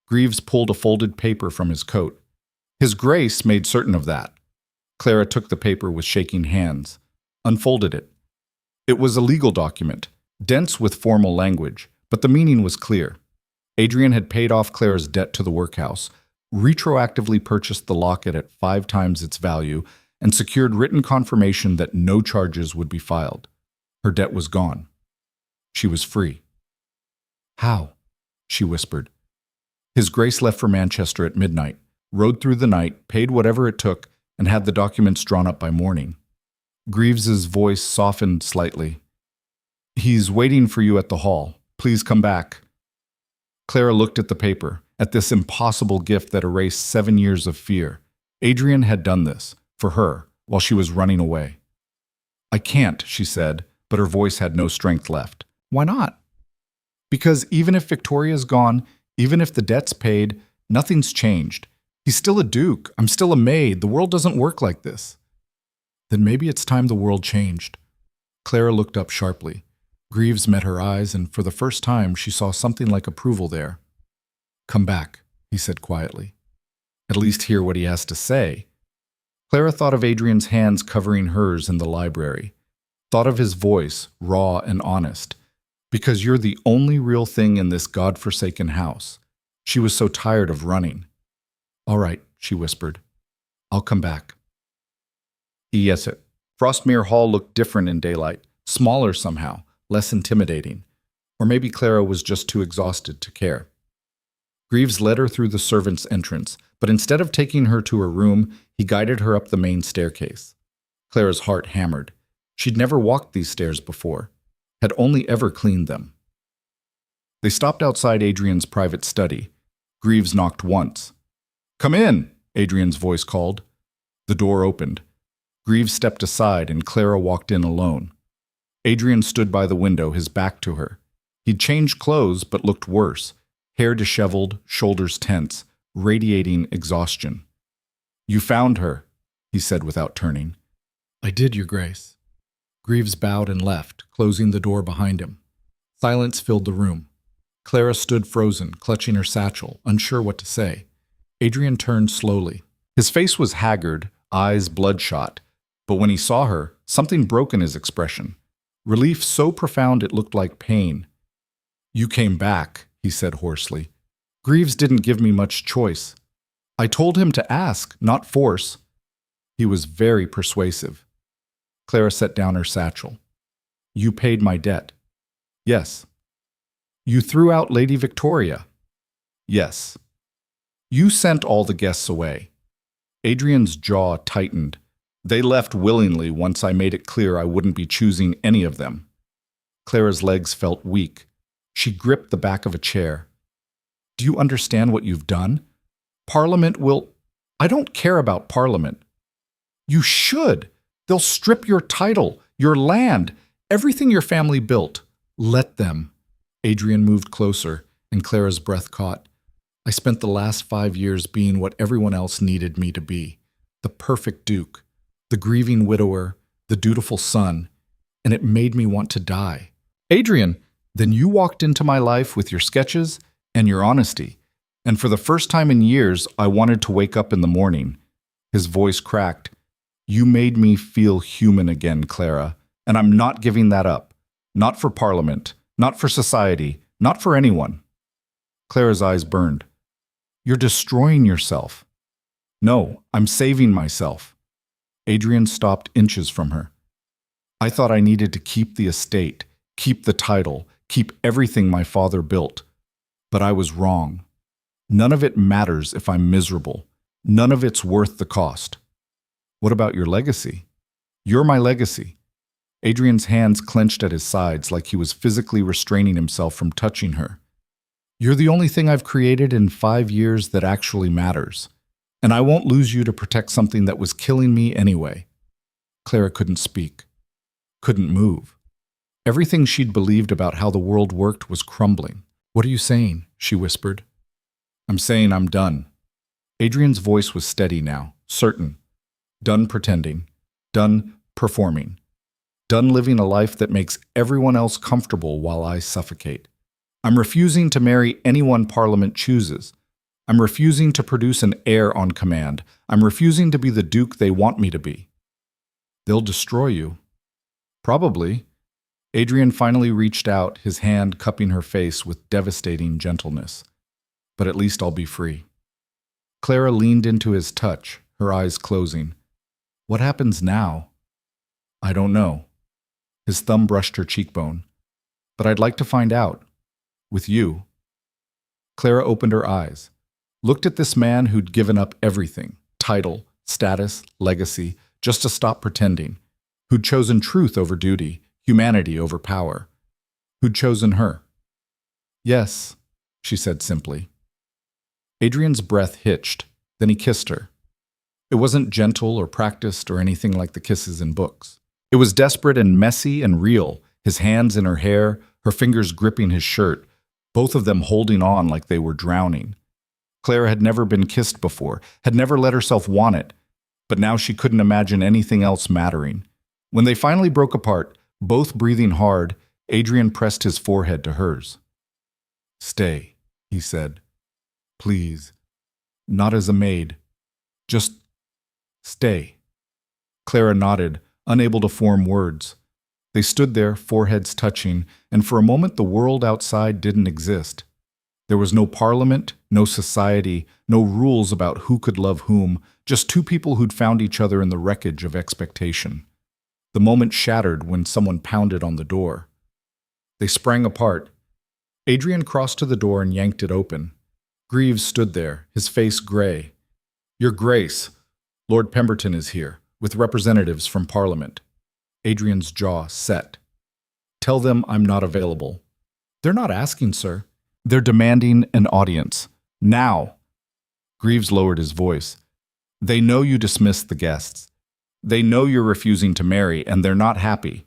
Greaves pulled a folded paper from his coat. His Grace made certain of that. Clara took the paper with shaking hands, unfolded it. It was a legal document, dense with formal language, but the meaning was clear. Adrian had paid off Clara's debt to the workhouse, retroactively purchased the locket at 5 times its value, and secured written confirmation that no charges would be filed. Her debt was gone. She was free. How? She whispered. His Grace left for Manchester at midnight, rode through the night, paid whatever it took, and had the documents drawn up by morning. Greaves's voice softened slightly. He's waiting for you at the hall. Please come back. Clara looked at the paper, at this impossible gift that erased 7 years of fear. Adrian had done this, for her, while she was running away. I can't, she said, but her voice had no strength left. Why not? Because even if Victoria's gone, even if the debt's paid, nothing's changed. He's still a duke. I'm still a maid. The world doesn't work like this. Then maybe it's time the world changed. Clara looked up sharply. Greaves met her eyes, and for the first time she saw something like approval there. Come back, he said quietly. At least hear what he has to say. Clara thought of Adrian's hands covering hers in the library. Thought of his voice, raw and honest. Because you're the only real thing in this God-forsaken house. She was so tired of running. All right, she whispered. I'll come back. Yes, it. Frostmere Hall looked different in daylight, smaller somehow, less intimidating. Or maybe Clara was just too exhausted to care. Greaves led her through the servants' entrance, but instead of taking her to her room, he guided her up the main staircase. Clara's heart hammered. She'd never walked these stairs before, had only ever cleaned them. They stopped outside Adrian's private study. Greaves knocked once. Come in, Adrian's voice called. The door opened. Greaves stepped aside and Clara walked in alone. Adrian stood by the window, his back to her. He'd changed clothes but looked worse, hair disheveled, shoulders tense, radiating exhaustion. You found her, he said without turning. I did, Your Grace. Greaves bowed and left, closing the door behind him. Silence filled the room. Clara stood frozen, clutching her satchel, unsure what to say. Adrian turned slowly. His face was haggard, eyes bloodshot, but when he saw her, something broke in his expression. Relief so profound it looked like pain. You came back, he said hoarsely. Greaves didn't give me much choice. I told him to ask, not force. He was very persuasive. Clara set down her satchel. You paid my debt. Yes. You threw out Lady Victoria. Yes. You sent all the guests away. Adrian's jaw tightened. They left willingly once I made it clear I wouldn't be choosing any of them. Clara's legs felt weak. She gripped the back of a chair. Do you understand what you've done? Parliament will... I don't care about Parliament. You should. They'll strip your title, your land, everything your family built. Let them. Adrian moved closer, and Clara's breath caught. I spent the last 5 years being what everyone else needed me to be. The perfect duke, the grieving widower, the dutiful son, and it made me want to die. Adrian, then you walked into my life with your sketches and your honesty, and for the first time in years, I wanted to wake up in the morning. His voice cracked. You made me feel human again, Clara, and I'm not giving that up. Not for Parliament, not for society, not for anyone. Clara's eyes burned. You're destroying yourself. No, I'm saving myself. Adrian stopped inches from her. I thought I needed to keep the estate, keep the title, keep everything my father built. But I was wrong. None of it matters if I'm miserable. None of it's worth the cost. What about your legacy? You're my legacy. Adrian's hands clenched at his sides like he was physically restraining himself from touching her. You're the only thing I've created in 5 years that actually matters. And I won't lose you to protect something that was killing me anyway. Clara couldn't speak, couldn't move. Everything she'd believed about how the world worked was crumbling. What are you saying? She whispered. I'm saying I'm done. Adrian's voice was steady now, certain. Done pretending. Done performing. Done living a life that makes everyone else comfortable while I suffocate. I'm refusing to marry anyone Parliament chooses. I'm refusing to produce an heir on command. I'm refusing to be the duke they want me to be. They'll destroy you. Probably. Adrian finally reached out, his hand cupping her face with devastating gentleness. But at least I'll be free. Clara leaned into his touch, her eyes closing. What happens now? I don't know. His thumb brushed her cheekbone. But I'd like to find out. With you. Clara opened her eyes, looked at this man who'd given up everything, title, status, legacy, just to stop pretending, who'd chosen truth over duty, humanity over power, who'd chosen her. Yes, she said simply. Adrian's breath hitched, then he kissed her. It wasn't gentle or practiced or anything like the kisses in books. It was desperate and messy and real, his hands in her hair, her fingers gripping his shirt, both of them holding on like they were drowning. Clara had never been kissed before, had never let herself want it, but now she couldn't imagine anything else mattering. When they finally broke apart, both breathing hard, Adrian pressed his forehead to hers. Stay, he said. Please. Not as a maid. Just stay. Clara nodded, unable to form words. They stood there, foreheads touching, and for a moment the world outside didn't exist. There was no parliament, no society, no rules about who could love whom, just two people who'd found each other in the wreckage of expectation. The moment shattered when someone pounded on the door. They sprang apart. Adrian crossed to the door and yanked it open. Greaves stood there, his face gray. Your Grace, Lord Pemberton is here, with representatives from Parliament. Adrian's jaw set. Tell them I'm not available. They're not asking, sir. They're demanding an audience. Now. Greaves lowered his voice. They know you dismissed the guests. They know you're refusing to marry, and they're not happy.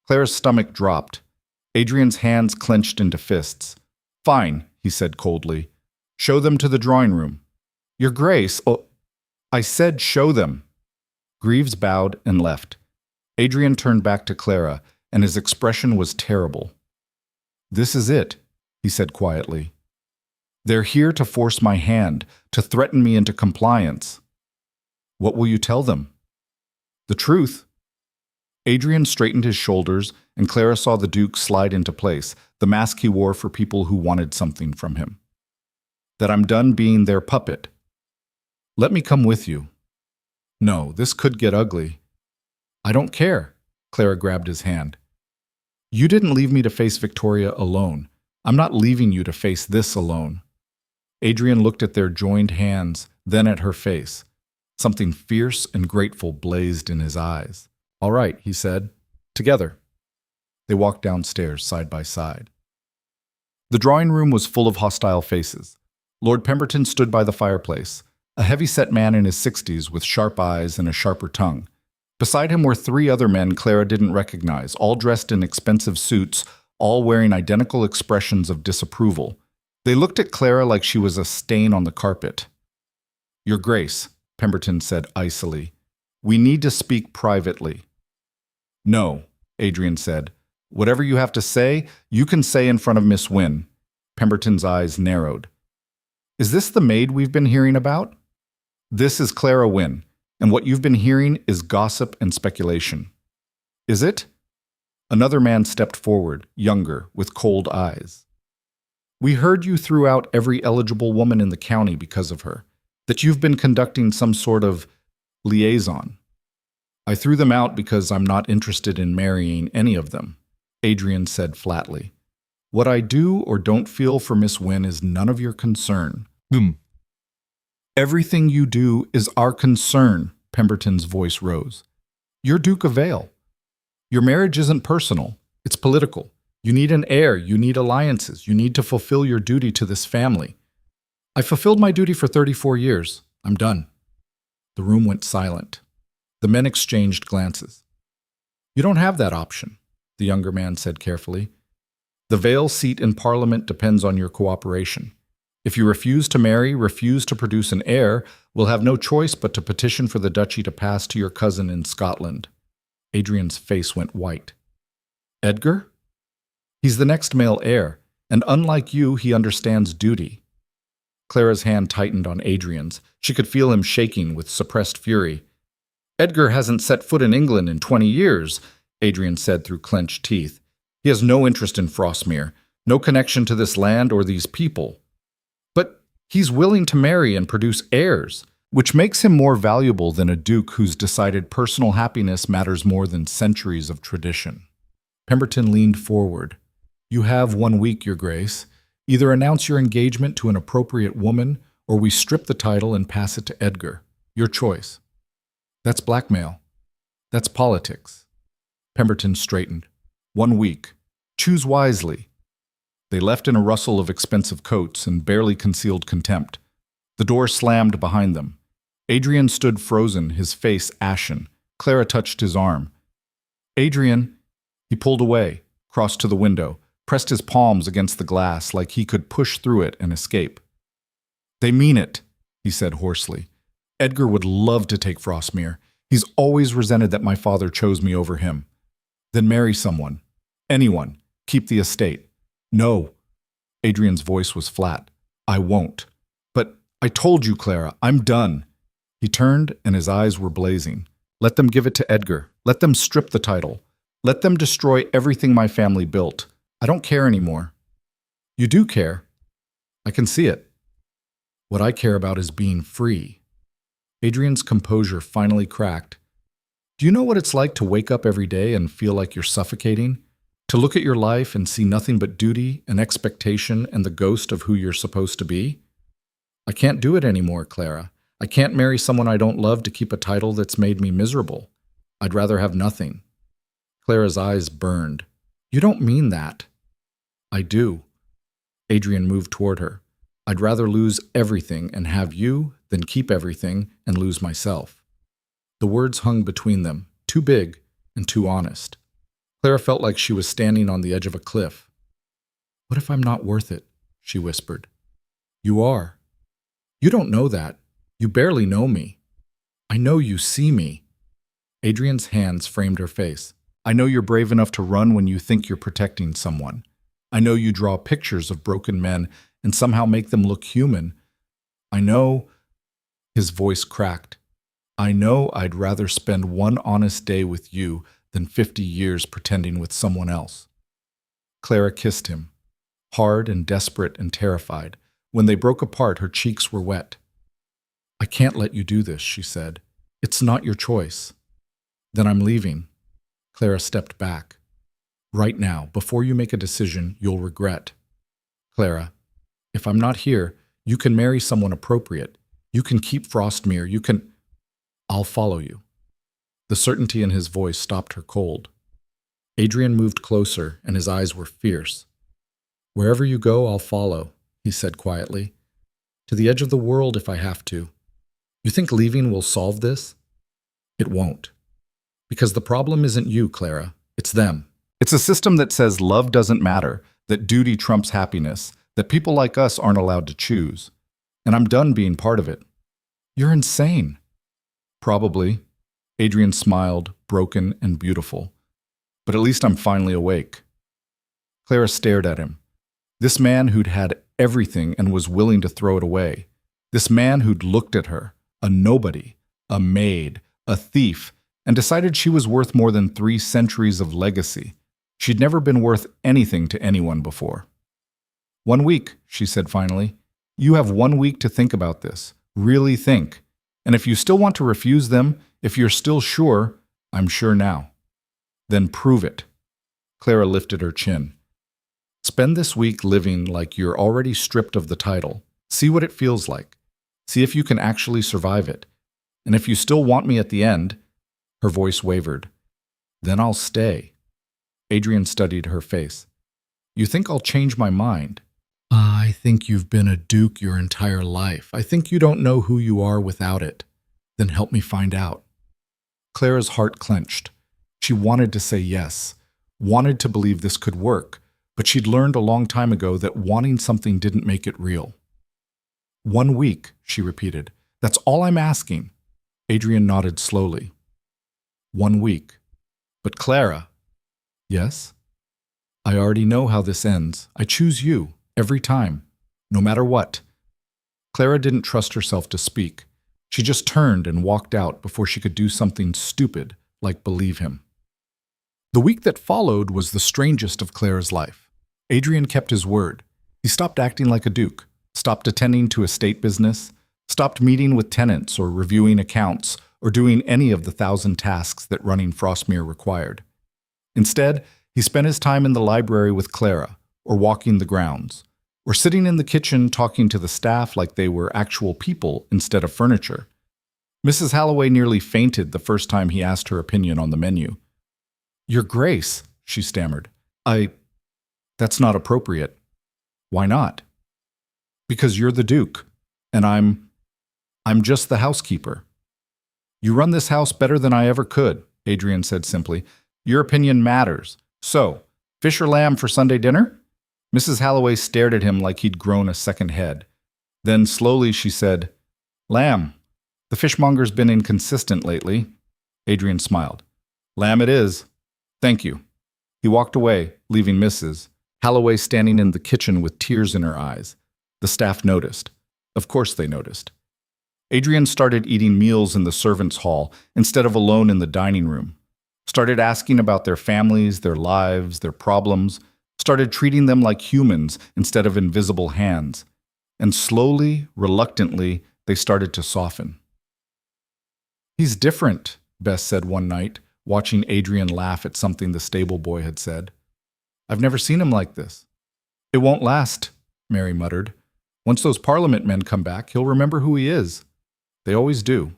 Clara's stomach dropped. Adrian's hands clenched into fists. Fine, he said coldly. Show them to the drawing room. Your Grace, I said show them. Greaves bowed and left. Adrian turned back to Clara, and his expression was terrible. This is it, he said quietly. They're here to force my hand, to threaten me into compliance. What will you tell them? The truth. Adrian straightened his shoulders, and Clara saw the Duke slide into place, the mask he wore for people who wanted something from him. That I'm done being their puppet. Let me come with you. No, this could get ugly. I don't care. Clara grabbed his hand. You didn't leave me to face Victoria alone. I'm not leaving you to face this alone. Adrian looked at their joined hands, then at her face. Something fierce and grateful blazed in his eyes. All right, he said. Together. They walked downstairs side by side. The drawing room was full of hostile faces. Lord Pemberton stood by the fireplace, a heavy-set man in his 60s with sharp eyes and a sharper tongue. Beside him were 3 other men Clara didn't recognize, all dressed in expensive suits, all wearing identical expressions of disapproval. They looked at Clara like she was a stain on the carpet. Your Grace, Pemberton said icily, we need to speak privately. No, Adrian said. Whatever you have to say, you can say in front of Miss Wynne. Pemberton's eyes narrowed. Is this the maid we've been hearing about? This is Clara Wynne, and what you've been hearing is gossip and speculation. Is it? Another man stepped forward, younger, with cold eyes. We heard you threw out every eligible woman in the county because of her, that you've been conducting some sort of liaison. I threw them out because I'm not interested in marrying any of them, Adrian said flatly. What I do or don't feel for Miss Wynne is none of your concern. Everything you do is our concern, Pemberton's voice rose. You're Duke of Vale. Your marriage isn't personal, it's political. You need an heir, you need alliances, you need to fulfill your duty to this family. I fulfilled my duty for 34 years. I'm done. The room went silent. The men exchanged glances. You don't have that option, the younger man said carefully. The Vale seat in Parliament depends on your cooperation. If you refuse to marry, refuse to produce an heir, we'll have no choice but to petition for the duchy to pass to your cousin in Scotland. Adrian's face went white. Edgar? He's the next male heir, and unlike you, he understands duty. Clara's hand tightened on Adrian's. She could feel him shaking with suppressed fury. Edgar hasn't set foot in England in 20 years, Adrian said through clenched teeth. He has no interest in Frostmere, no connection to this land or these people. But he's willing to marry and produce heirs, which makes him more valuable than a duke who's decided personal happiness matters more than centuries of tradition. Pemberton leaned forward. You have 1 week, Your Grace. Either announce your engagement to an appropriate woman, or we strip the title and pass it to Edgar. Your choice. That's blackmail. That's politics. Pemberton straightened. 1 week. Choose wisely. They left in a rustle of expensive coats and barely concealed contempt. The door slammed behind them. Adrian stood frozen, his face ashen. Clara touched his arm. Adrian, he pulled away, crossed to the window, pressed his palms against the glass like he could push through it and escape. They mean it, he said hoarsely. Edgar would love to take Frostmere. He's always resented that my father chose me over him. Then marry someone. Anyone. Keep the estate. No. Adrian's voice was flat. I won't. But I told you, Clara, I'm done. He turned and his eyes were blazing. Let them give it to Edgar. Let them strip the title. Let them destroy everything my family built. I don't care anymore. You do care. I can see it. What I care about is being free. Adrian's composure finally cracked. Do you know what it's like to wake up every day and feel like you're suffocating? To look at your life and see nothing but duty and expectation and the ghost of who you're supposed to be? I can't do it anymore, Clara. I can't marry someone I don't love to keep a title that's made me miserable. I'd rather have nothing. Clara's eyes burned. You don't mean that. I do. Adrian moved toward her. I'd rather lose everything and have you than keep everything and lose myself. The words hung between them, too big and too honest. Clara felt like she was standing on the edge of a cliff. What if I'm not worth it? She whispered. You are. You don't know that. You barely know me. I know you see me. Adrian's hands framed her face. I know you're brave enough to run when you think you're protecting someone. I know you draw pictures of broken men and somehow make them look human. I know, his voice cracked. I know I'd rather spend 1 honest day with you than 50 years pretending with someone else. Clara kissed him, hard and desperate and terrified. When they broke apart, her cheeks were wet. I can't let you do this, she said. It's not your choice. Then I'm leaving. Clara stepped back. Right now, before you make a decision you'll regret. Clara, if I'm not here, you can marry someone appropriate. You can keep Frostmere. You can... I'll follow you. The certainty in his voice stopped her cold. Adrian moved closer, and his eyes were fierce. Wherever you go, I'll follow, he said quietly. To the edge of the world if I have to. You think leaving will solve this? It won't. Because the problem isn't you, Clara. It's them. It's a system that says love doesn't matter, that duty trumps happiness, that people like us aren't allowed to choose. And I'm done being part of it. You're insane. Probably. Adrian smiled, broken and beautiful. But at least I'm finally awake. Clara stared at him. This man who'd had everything and was willing to throw it away. This man who'd looked at her, a nobody, a maid, a thief, and decided she was worth more than 3 centuries of legacy. She'd never been worth anything to anyone before. 1 week, she said finally. You have 1 week to think about this. Really think. And if you still want to refuse them, if you're still sure, I'm sure now. Then prove it. Clara lifted her chin. Spend this week living like you're already stripped of the title. See what it feels like. See if you can actually survive it. And if you still want me at the end," her voice wavered, "then I'll stay." Adrian studied her face. "You think I'll change my mind?" "I think you've been a duke your entire life. I think you don't know who you are without it. Then help me find out." Clara's heart clenched. She wanted to say yes, wanted to believe this could work, but she'd learned a long time ago that wanting something didn't make it real. "1 week," she repeated. "That's all I'm asking." Adrian nodded slowly. 1 week. "But Clara." "Yes?" "I already know how this ends. I choose you, every time, no matter what." Clara didn't trust herself to speak. She just turned and walked out before she could do something stupid, like believe him. The week that followed was the strangest of Clara's life. Adrian kept his word. He stopped acting like a duke, stopped attending to estate business, stopped meeting with tenants or reviewing accounts or doing any of the 1,000 tasks that running Frostmere required. Instead, he spent his time in the library with Clara, or walking the grounds, or sitting in the kitchen talking to the staff like they were actual people instead of furniture. Mrs. Halloway nearly fainted the first time he asked her opinion on the menu. "Your Grace," she stammered. That's not appropriate." "Why not?" "Because you're the Duke, and I'm just the housekeeper." "You run this house better than I ever could," Adrian said simply. "Your opinion matters. So, fish or lamb for Sunday dinner?" Mrs. Halloway stared at him like he'd grown a second head. Then slowly she said, "Lamb. The fishmonger's been inconsistent lately." Adrian smiled. "Lamb it is. Thank you." He walked away, leaving Mrs. Halloway standing in the kitchen with tears in her eyes. The staff noticed. Of course they noticed. Adrian started eating meals in the servants' hall instead of alone in the dining room. Started asking about their families, their lives, their problems. Started treating them like humans instead of invisible hands. And slowly, reluctantly, they started to soften. "He's different," Bess said one night, watching Adrian laugh at something the stable boy had said. "I've never seen him like this." "It won't last," Mary muttered. "Once those Parliament men come back, he'll remember who he is." They always do.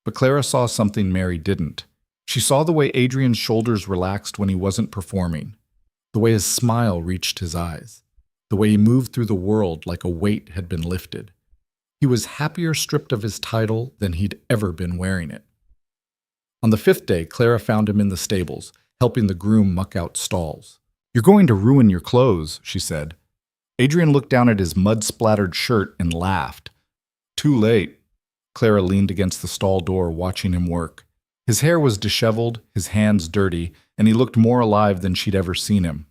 But Clara saw something Mary didn't. She saw the way Adrian's shoulders relaxed when he wasn't performing, the way his smile reached his eyes, the way he moved through the world like a weight had been lifted. He was happier stripped of his title than he'd ever been wearing it. On the 5th day, Clara found him in the stables, helping the groom muck out stalls. "You're going to ruin your clothes," she said. Adrian looked down at his mud-splattered shirt and laughed. "Too late." Clara leaned against the stall door, watching him work. His hair was disheveled, his hands dirty, and he looked more alive than she'd ever seen him.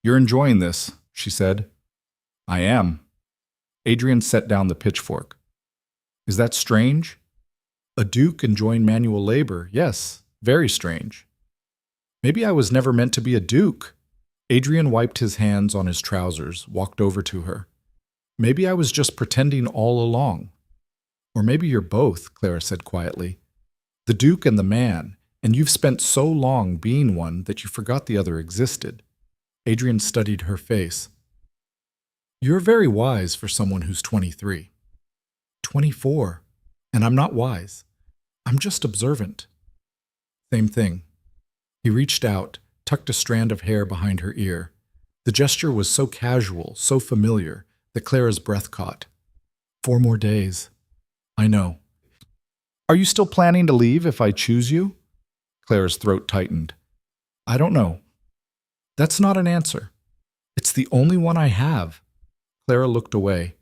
"You're enjoying this," she said. "I am." Adrian set down the pitchfork. "Is that strange?" "A duke enjoying manual labor, yes, very strange." "Maybe I was never meant to be a duke." Adrian wiped his hands on his trousers, walked over to her. "Maybe I was just pretending all along." "Or maybe you're both," Clara said quietly. "The duke and the man, and you've spent so long being one that you forgot the other existed." Adrian studied her face. "You're very wise for someone who's 23. 24. And I'm not wise. I'm just observant." Same thing. He reached out, tucked a strand of hair behind her ear. The gesture was so casual, so familiar, that Clara's breath caught. 4 more days. "I know." "Are you still planning to leave if I choose you?" Clara's throat tightened. "I don't know." "That's not an answer. It's the only one I have." Clara looked away.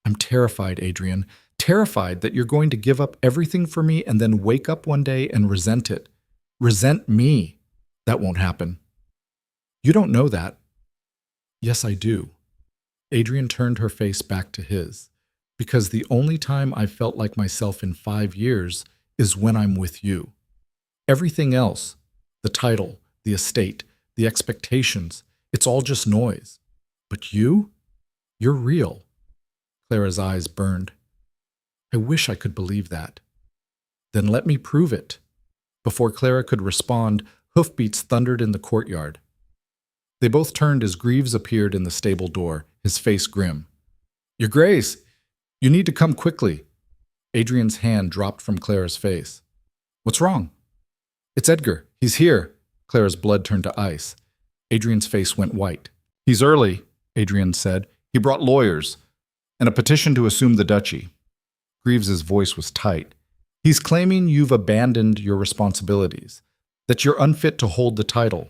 "I'm terrified, Adrian. Terrified that you're going to give up everything for me and then wake up one day and resent it. Resent me. That won't happen." "You don't know that." "Yes, I do." Adrian turned her face back to his. "Because the only time I've felt like myself in 5 years is when I'm with you. Everything else, the title, the estate, the expectations, it's all just noise. But you're real." Clara's eyes burned. "I wish I could believe that." "Then let me prove it." Before Clara could respond, hoofbeats thundered in the courtyard. They both turned as Greaves appeared in the stable door, his face grim. "Your Grace, You need to come quickly. Adrian's hand dropped from Clara's face. What's wrong? It's Edgar. He's here. Clara's blood turned to ice. Adrian's face went white. He's early, Adrian said. He brought lawyers and a petition to assume the duchy. Greaves's voice was tight. He's claiming you've abandoned your responsibilities, that you're unfit to hold the title.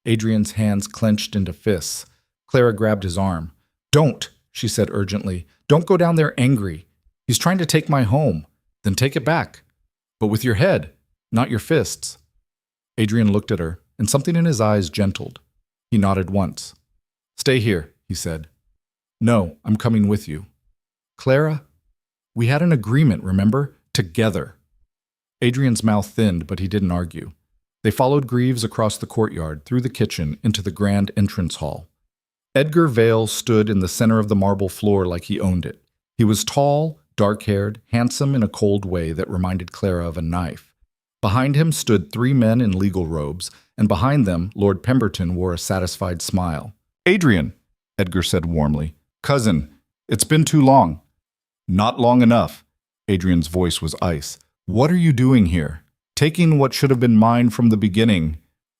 Adrian's hands clenched into fists. Clara grabbed his arm. Don't, she said urgently. Don't go down there angry. He's trying to take my home. Then take it back. But with your head, not your fists. Adrian looked at her, and something in his eyes gentled. He nodded once. Stay here, he said. No, I'm coming with you. Clara, we had an agreement, remember? Together. Adrian's mouth thinned, but he didn't argue. They followed Greaves across the courtyard, through the kitchen, into the grand entrance hall. Edgar Vale stood in the center of the marble floor like he owned it. He was tall, dark-haired, handsome in a cold way that reminded Clara of a knife. Behind him stood 3 men in legal robes, and behind them Lord Pemberton wore a satisfied smile. Adrian, Edgar said warmly. Cousin, it's been too long. Not long enough. Adrian's voice was ice. What are you doing here? Taking what should have been mine from the beginning.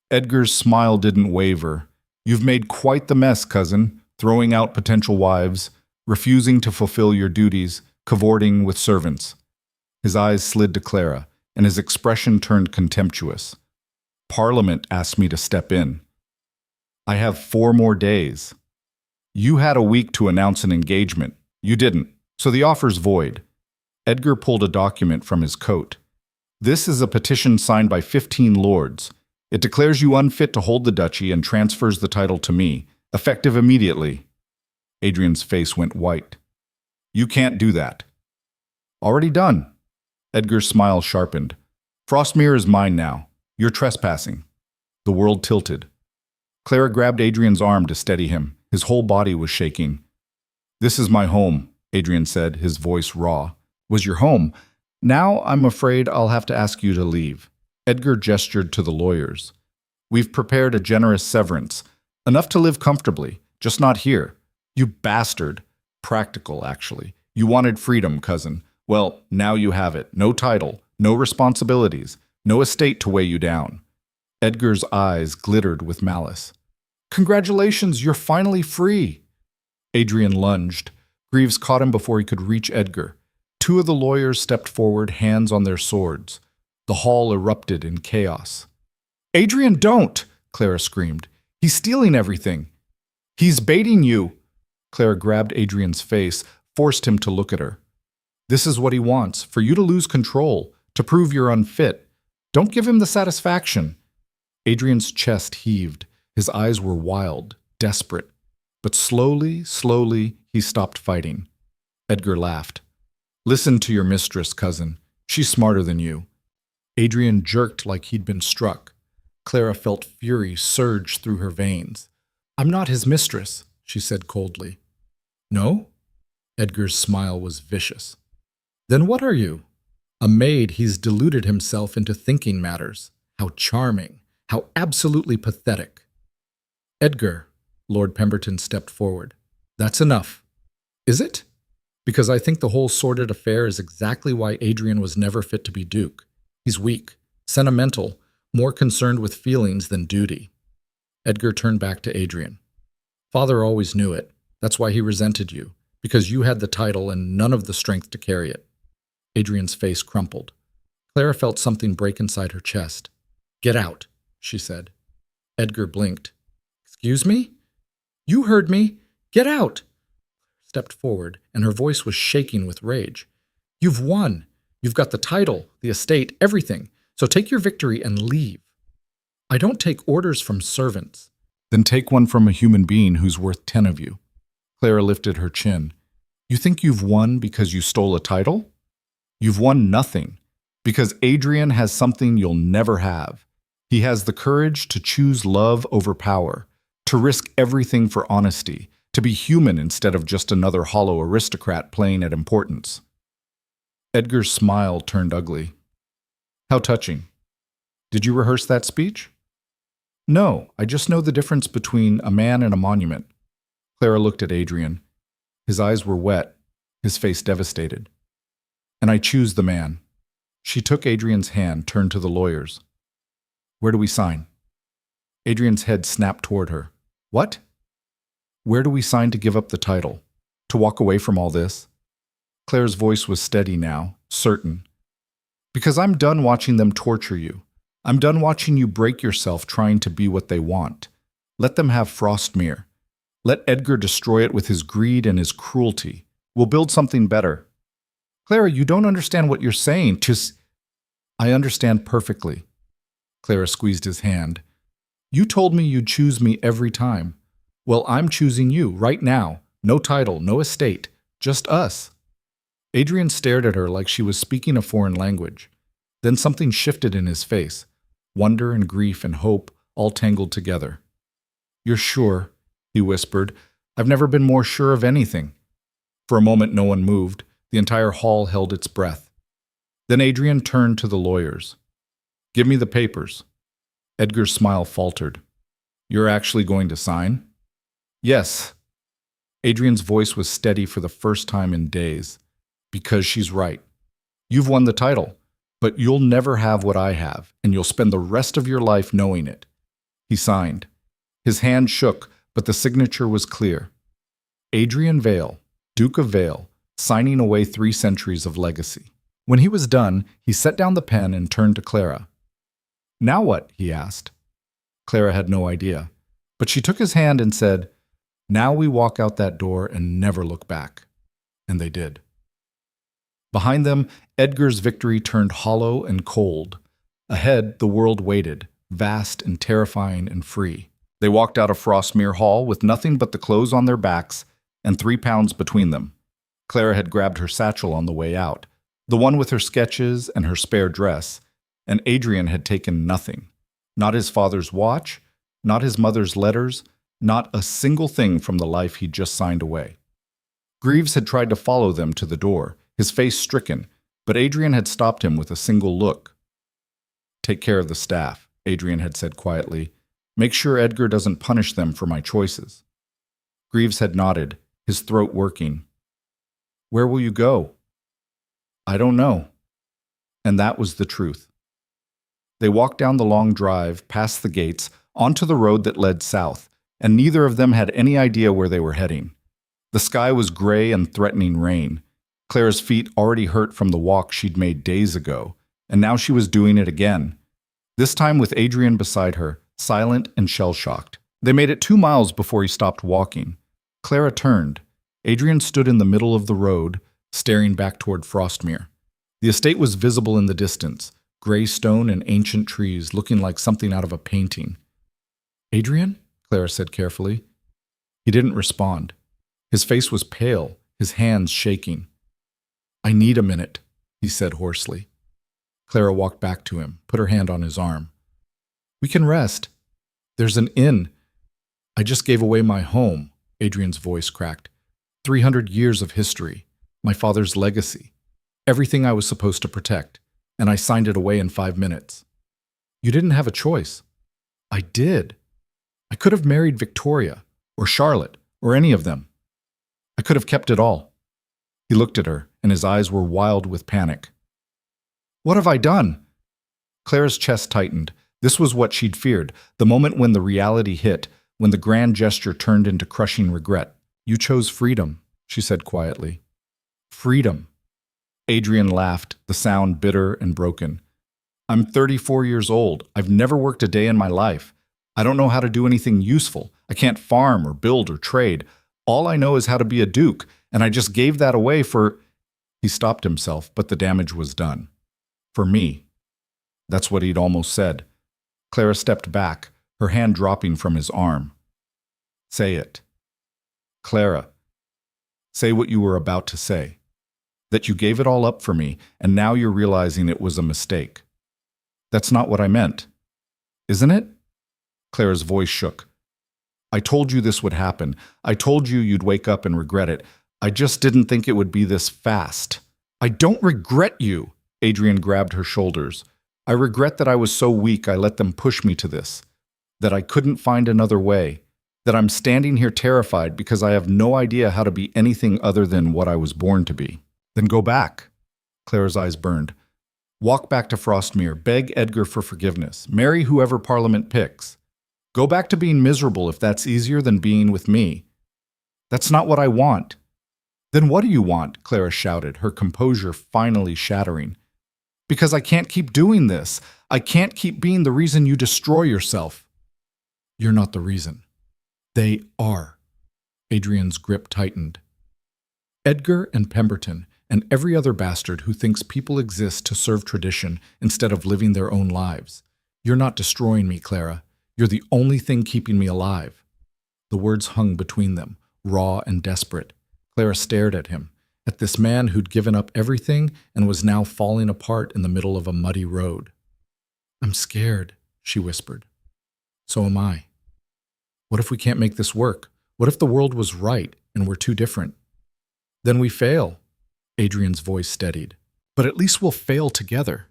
Edgar's smile didn't waver. You've made quite the mess, cousin, throwing out potential wives, refusing to fulfill your duties, cavorting with servants. His eyes slid to Clara, and his expression turned contemptuous. Parliament asked me to step in. I have 4 more days. You had a week to announce an engagement. You didn't, so the offer's void. Edgar pulled a document from his coat. This is a petition signed by 15 lords. It declares you unfit to hold the duchy and transfers the title to me, effective immediately. Adrian's face went white. You can't do that. Already done. Edgar's smile sharpened. Frostmere is mine now. You're trespassing. The world tilted. Clara grabbed Adrian's arm to steady him. His whole body was shaking. This is my home, Adrian said, his voice raw. Was your home? Now I'm afraid I'll have to ask you to leave. Edgar gestured to the lawyers. We've prepared a generous severance, enough to live comfortably, just not here. You bastard. Practical, actually. You wanted freedom, cousin. Well, now you have it. No title, no responsibilities, no estate to weigh you down. Edgar's eyes glittered with malice. Congratulations, you're finally free. Adrian lunged. Greaves caught him before he could reach Edgar. 2 of the lawyers stepped forward, hands on their swords. The hall erupted in chaos. Adrian, don't! Clara screamed. He's stealing everything. He's baiting you. Clara grabbed Adrian's face, forced him to look at her. This is what he wants, for you to lose control, to prove you're unfit. Don't give him the satisfaction. Adrian's chest heaved. His eyes were wild, desperate. But slowly, he stopped fighting. Edgar laughed. Listen to your mistress, cousin. She's smarter than you. Adrian jerked like he'd been struck. Clara felt fury surge through her veins. I'm not his mistress, she said coldly. No? Edgar's smile was vicious. Then what are you? A maid he's deluded himself into thinking matters. How charming. How absolutely pathetic. Edgar, Lord Pemberton stepped forward. That's enough. Is it? Because I think the whole sordid affair is exactly why Adrian was never fit to be Duke. He's weak, sentimental, more concerned with feelings than duty. Edgar turned back to Adrian. Father always knew it. That's why he resented you, because you had the title and none of the strength to carry it. Adrian's face crumpled. Clara felt something break inside her chest. Get out, she said. Edgar blinked. Excuse me? You heard me. Get out. Stepped forward, and her voice was shaking with rage. You've won. You've got the title, the estate, everything. So take your victory and leave. I don't take orders from servants. Then take one from a human being who's worth 10 of you. Clara lifted her chin. You think you've won because you stole a title? You've won nothing, because Adrian has something you'll never have. He has the courage to choose love over power, to risk everything for honesty, to be human instead of just another hollow aristocrat playing at importance. Edgar's smile turned ugly. How touching. Did you rehearse that speech? No, I just know the difference between a man and a monument. Clara looked at Adrian. His eyes were wet. his face devastated. And I choose the man. She took Adrian's hand, turned to the lawyers. Where do we sign? Adrian's head snapped toward her. What? Where do we sign to give up the title? To walk away from all this? Claire's voice was steady now, certain. Because I'm done watching them torture you. I'm done watching you break yourself trying to be what they want. Let them have Frostmere. Let Edgar destroy it with his greed and his cruelty. We'll build something better. Clara, you don't understand what you're saying. I understand perfectly. Clara squeezed his hand. You told me you'd choose me every time. Well, I'm choosing you right now. No title, no estate, just us. Adrian stared at her like she was speaking a foreign language. Then something shifted in his face. Wonder and grief and hope all tangled together. You're sure, he whispered. I've never been more sure of anything. For a moment no one moved. The entire hall held its breath. Then Adrian turned to the lawyers. Give me the papers. Edgar's smile faltered. You're actually going to sign? Yes. Adrian's voice was steady for the first time in days. Because she's right. You've won the title, but you'll never have what I have, and you'll spend the rest of your life knowing it. He signed. His hand shook, but the signature was clear. Adrian Vale, Duke of Vale, signing away 3 centuries of legacy. When he was done, he set down the pen and turned to Clara. Now what? He asked. Clara had no idea, but she took his hand and said, Now we walk out that door and never look back. And they did. Behind them, Edgar's victory turned hollow and cold. Ahead, the world waited, vast and terrifying and free. They walked out of Frostmere Hall with nothing but the clothes on their backs and 3 pounds between them. Clara had grabbed her satchel on the way out, the one with her sketches and her spare dress, and Adrian had taken nothing. Not his father's watch, not his mother's letters, not a single thing from the life he'd just signed away. Greaves had tried to follow them to the door, his face stricken, but Adrian had stopped him with a single look. Take care of the staff, Adrian had said quietly. Make sure Edgar doesn't punish them for my choices. Greaves had nodded, his throat working. Where will you go? I don't know. And that was the truth. They walked down the long drive, past the gates, onto the road that led south, and neither of them had any idea where they were heading. The sky was gray and threatening rain. Clara's feet already hurt from the walk she'd made days ago, and now she was doing it again. This time with Adrian beside her, silent and shell-shocked. They made it 2 miles before he stopped walking. Clara turned. Adrian stood in the middle of the road, staring back toward Frostmere. The estate was visible in the distance, gray stone and ancient trees looking like something out of a painting. Adrian? Clara said carefully. He didn't respond. His face was pale, his hands shaking. I need a minute, he said hoarsely. Clara walked back to him, put her hand on his arm. We can rest. There's an inn. I just gave away my home, Adrian's voice cracked. 300 years of history, my father's legacy, everything I was supposed to protect, and I signed it away in 5 minutes. You didn't have a choice. I did. I could have married Victoria, or Charlotte, or any of them. I could have kept it all. He looked at her, and his eyes were wild with panic. What have I done? Clara's chest tightened. This was what she'd feared, the moment when the reality hit, when the grand gesture turned into crushing regret. You chose freedom, she said quietly. Freedom. Adrian laughed, the sound bitter and broken. I'm 34 years old. I've never worked a day in my life. I don't know how to do anything useful. I can't farm or build or trade. All I know is how to be a duke, and I just gave that away for... He stopped himself, but the damage was done. For me. That's what he'd almost said. Clara stepped back, her hand dropping from his arm. Say it. Clara, say what you were about to say. That you gave it all up for me, and now you're realizing it was a mistake. That's not what I meant. Isn't it? Clara's voice shook. I told you this would happen. I told you you'd wake up and regret it. I just didn't think it would be this fast. I don't regret you. Adrian grabbed her shoulders. I regret that I was so weak I let them push me to this. That I couldn't find another way. That I'm standing here terrified because I have no idea how to be anything other than what I was born to be. Then go back. Clara's eyes burned. Walk back to Frostmere, beg Edgar for forgiveness, marry whoever Parliament picks. Go back to being miserable if that's easier than being with me. That's not what I want. Then what do you want? Clara shouted, her composure finally shattering. Because I can't keep doing this. I can't keep being the reason you destroy yourself. You're not the reason. They are. Adrian's grip tightened. Edgar and Pemberton, and every other bastard who thinks people exist to serve tradition instead of living their own lives. You're not destroying me, Clara. You're the only thing keeping me alive. The words hung between them, raw and desperate. Clara stared at him, at this man who'd given up everything and was now falling apart in the middle of a muddy road. I'm scared, she whispered. So am I. What if we can't make this work? What if the world was right and we're too different? Then we fail. Adrian's voice steadied. But at least we'll fail together.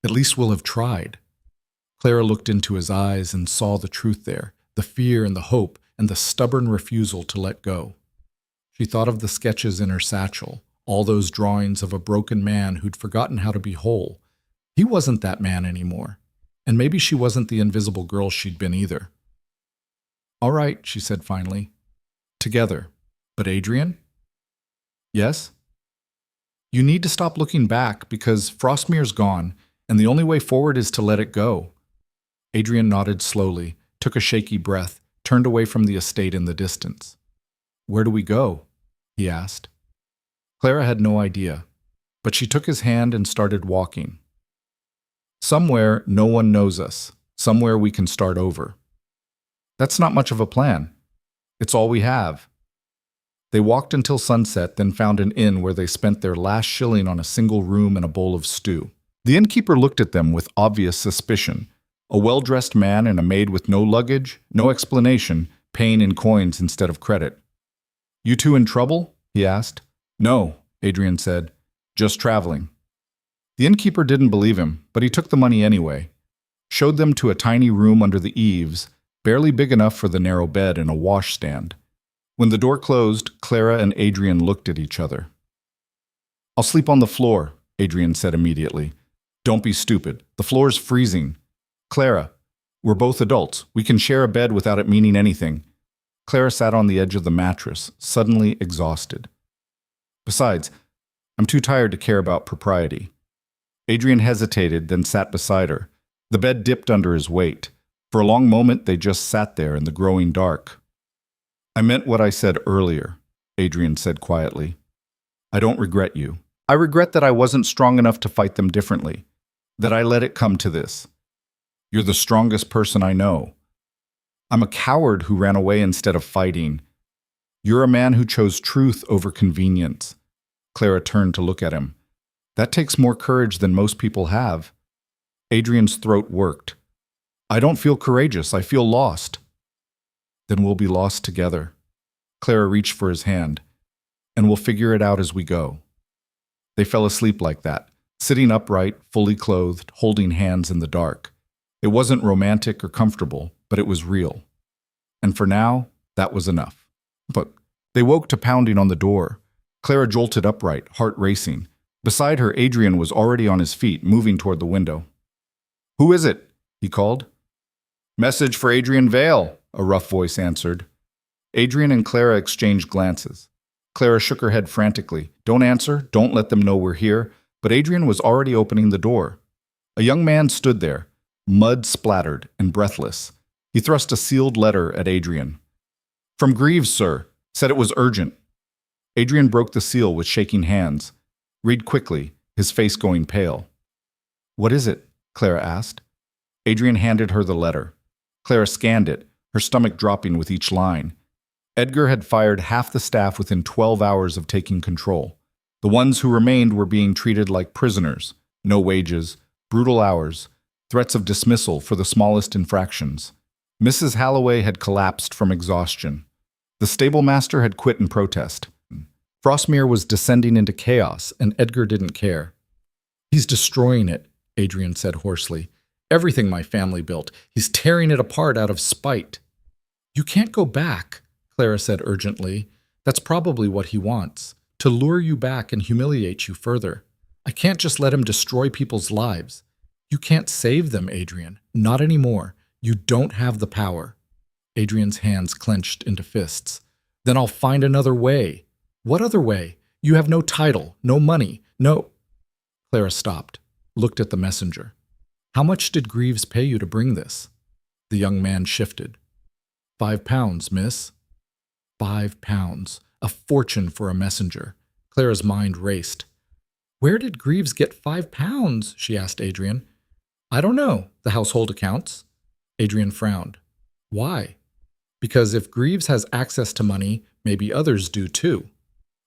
At least we'll have tried. Clara looked into his eyes and saw the truth there, the fear and the hope and the stubborn refusal to let go. She thought of the sketches in her satchel, all those drawings of a broken man who'd forgotten how to be whole. He wasn't that man anymore, and maybe she wasn't the invisible girl she'd been either. All right, she said finally. Together. But Adrian? Yes? You need to stop looking back because Frostmere's gone, and the only way forward is to let it go. Adrian nodded slowly, took a shaky breath, turned away from the estate in the distance. Where do we go? He asked. Clara had no idea, but she took his hand and started walking. Somewhere no one knows us, somewhere we can start over. That's not much of a plan. It's all we have. They walked until sunset, then found an inn where they spent their last shilling on a single room and a bowl of stew. The innkeeper looked at them with obvious suspicion. A well-dressed man and a maid with no luggage, no explanation, paying in coins instead of credit. You two in trouble? He asked. No, Adrian said. Just traveling. The innkeeper didn't believe him, but he took the money anyway. Showed them to a tiny room under the eaves, barely big enough for the narrow bed and a washstand. When the door closed, Clara and Adrian looked at each other. I'll sleep on the floor, Adrian said immediately. Don't be stupid. The floor's freezing. Clara, we're both adults. We can share a bed without it meaning anything. Clara sat on the edge of the mattress, suddenly exhausted. Besides, I'm too tired to care about propriety. Adrian hesitated, then sat beside her. The bed dipped under his weight. For a long moment, they just sat there in the growing dark. I meant what I said earlier, Adrian said quietly. I don't regret you. I regret that I wasn't strong enough to fight them differently, that I let it come to this. You're the strongest person I know. I'm a coward who ran away instead of fighting. You're a man who chose truth over convenience. Clara turned to look at him. That takes more courage than most people have. Adrian's throat worked. I don't feel courageous. I feel lost. Then we'll be lost together. Clara reached for his hand. And we'll figure it out as we go. They fell asleep like that, sitting upright, fully clothed, holding hands in the dark. It wasn't romantic or comfortable, but it was real. And for now, that was enough. But they woke to pounding on the door. Clara jolted upright, heart racing. Beside her, Adrian was already on his feet, moving toward the window. Who is it? He called. Message for Adrian Vale, a rough voice answered. Adrian and Clara exchanged glances. Clara shook her head frantically. Don't answer, don't let them know we're here. But Adrian was already opening the door. A young man stood there, mud splattered and breathless. He thrust a sealed letter at Adrian. From Greaves, sir. Said it was urgent. Adrian broke the seal with shaking hands. Read quickly, his face going pale. What is it? Clara asked. Adrian handed her the letter. Clara scanned it, her stomach dropping with each line. Edgar had fired half the staff within 12 hours of taking control. The ones who remained were being treated like prisoners. No wages, brutal hours, threats of dismissal for the smallest infractions. Mrs. Halloway had collapsed from exhaustion. The stable master had quit in protest. Frostmere was descending into chaos, and Edgar didn't care. He's destroying it, Adrian said hoarsely. Everything my family built. He's tearing it apart out of spite. You can't go back, Clara said urgently. That's probably what he wants, to lure you back and humiliate you further. I can't just let him destroy people's lives. You can't save them, Adrian. Not anymore. You don't have the power. Adrian's hands clenched into fists. Then I'll find another way. What other way? You have no title, no money, no... Clara stopped, looked at the messenger. How much did Greaves pay you to bring this? The young man shifted. £5, miss. £5. A fortune for a messenger. Clara's mind raced. Where did Greaves get £5? She asked Adrian. I don't know, the household accounts. Adrian frowned. Why? Because if Greaves has access to money, maybe others do too.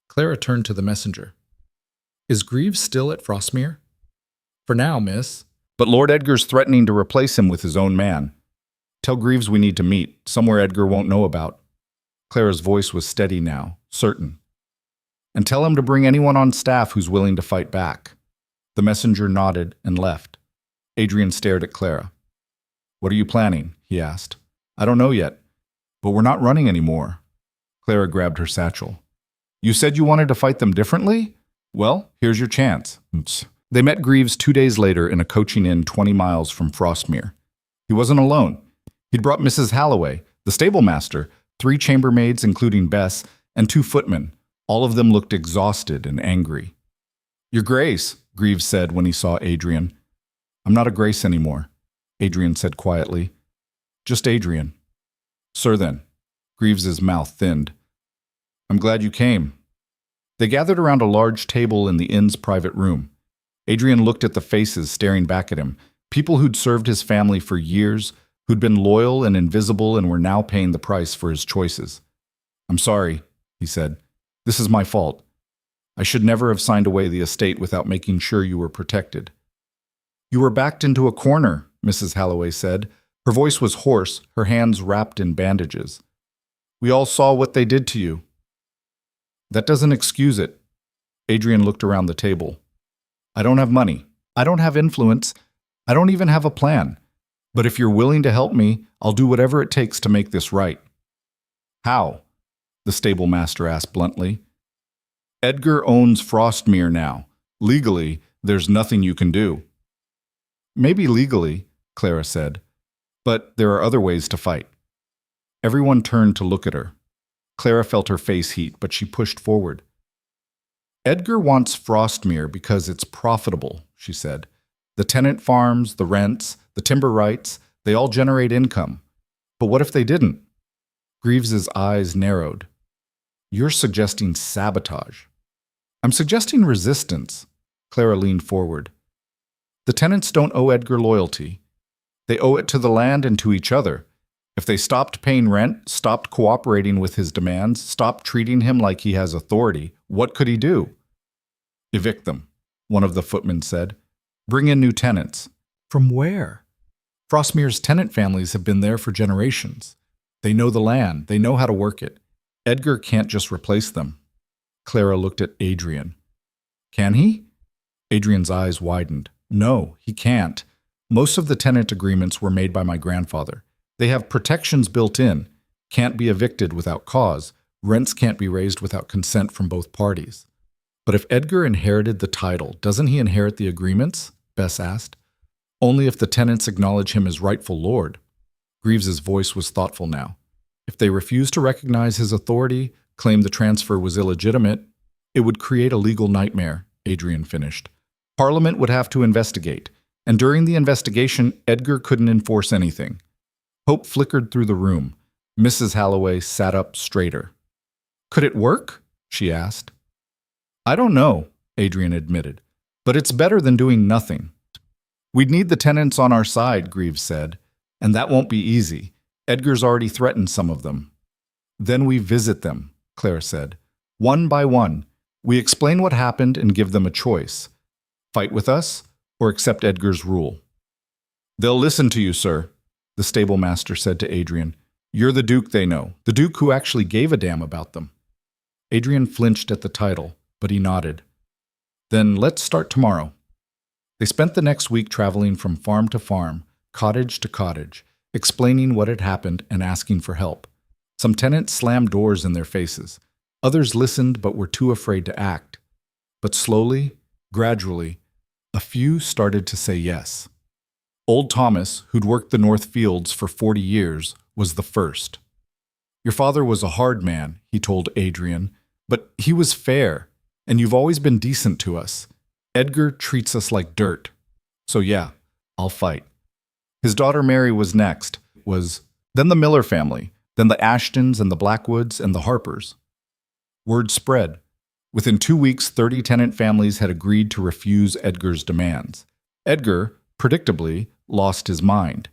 Clara turned to the messenger. Is Greaves still at Frostmere? For now, miss. But Lord Edgar's threatening to replace him with his own man. Tell Greaves we need to meet, somewhere Edgar won't know about. Clara's voice was steady now, certain. And tell him to bring anyone on staff who's willing to fight back. The messenger nodded and left. Adrian stared at Clara. What are you planning? He asked. I don't know yet, but we're not running anymore. Clara grabbed her satchel. You said you wanted to fight them differently? Well, here's your chance. They met Greaves 2 days later in a coaching inn 20 miles from Frostmere. He wasn't alone. He'd brought Mrs. Halloway, the stable master, 3 chambermaids including Bess, and 2 footmen. All of them looked exhausted and angry. Your Grace, Greaves said when he saw Adrian. I'm not a Grace anymore, Adrian said quietly. Just Adrian. Sir then. Greaves's mouth thinned. I'm glad you came. They gathered around a large table in the inn's private room. Adrian looked at the faces staring back at him, people who'd served his family for years, who'd been loyal and invisible and were now paying the price for his choices. I'm sorry, he said. This is my fault. I should never have signed away the estate without making sure you were protected. You were backed into a corner, Mrs. Halloway said. Her voice was hoarse, her hands wrapped in bandages. We all saw what they did to you. That doesn't excuse it. Adrian looked around the table. I don't have money. I don't have influence. I don't even have a plan. But if you're willing to help me, I'll do whatever it takes to make this right. How? The stable master asked bluntly. Edgar owns Frostmere now. Legally, there's nothing you can do. Maybe legally, Clara said, but there are other ways to fight. Everyone turned to look at her. Clara felt her face heat, but she pushed forward. Edgar wants Frostmere because it's profitable, she said. The tenant farms, the rents, the timber rights, they all generate income. But what if they didn't? Greaves's eyes narrowed. You're suggesting sabotage. I'm suggesting resistance. Clara leaned forward. The tenants don't owe Edgar loyalty. They owe it to the land and to each other. If they stopped paying rent, stopped cooperating with his demands, stopped treating him like he has authority, what could he do? Evict them, one of the footmen said. Bring in new tenants. From where? Frostmere's tenant families have been there for generations. They know the land. They know how to work it. Edgar can't just replace them. Clara looked at Adrian. Can he? Adrian's eyes widened. No, he can't. Most of the tenant agreements were made by my grandfather. They have protections built in. Can't be evicted without cause. Rents can't be raised without consent from both parties. But if Edgar inherited the title, doesn't he inherit the agreements? Bess asked. Only if the tenants acknowledge him as rightful lord. Greaves's voice was thoughtful now. If they refuse to recognize his authority, claim the transfer was illegitimate, it would create a legal nightmare, Adrian finished. Parliament would have to investigate, and during the investigation, Edgar couldn't enforce anything. Hope flickered through the room. Mrs. Halloway sat up straighter. Could it work? She asked. I don't know, Adrian admitted, but it's better than doing nothing. We'd need the tenants on our side, Greaves said, and that won't be easy. Edgar's already threatened some of them. Then we visit them, Clara said. One by one, we explain what happened and give them a choice. Fight with us or accept Edgar's rule. They'll listen to you, sir, the stable master said to Adrian. You're the Duke they know, the Duke who actually gave a damn about them. Adrian flinched at the title, but he nodded. Then let's start tomorrow. They spent the next week traveling from farm to farm, cottage to cottage, explaining what had happened and asking for help. Some tenants slammed doors in their faces. Others listened but were too afraid to act. But slowly, gradually, a few started to say yes. Old Thomas, who'd worked the North Fields for 40 years, was the first. "Your father was a hard man," he told Adrian, "but he was fair, and you've always been decent to us. Edgar treats us like dirt. So yeah, I'll fight." His daughter Mary was next, then the Miller family, then the Ashtons and the Blackwoods and the Harpers. Word spread. Within 2 weeks, 30 tenant families had agreed to refuse Edgar's demands. Edgar, predictably, lost his mind.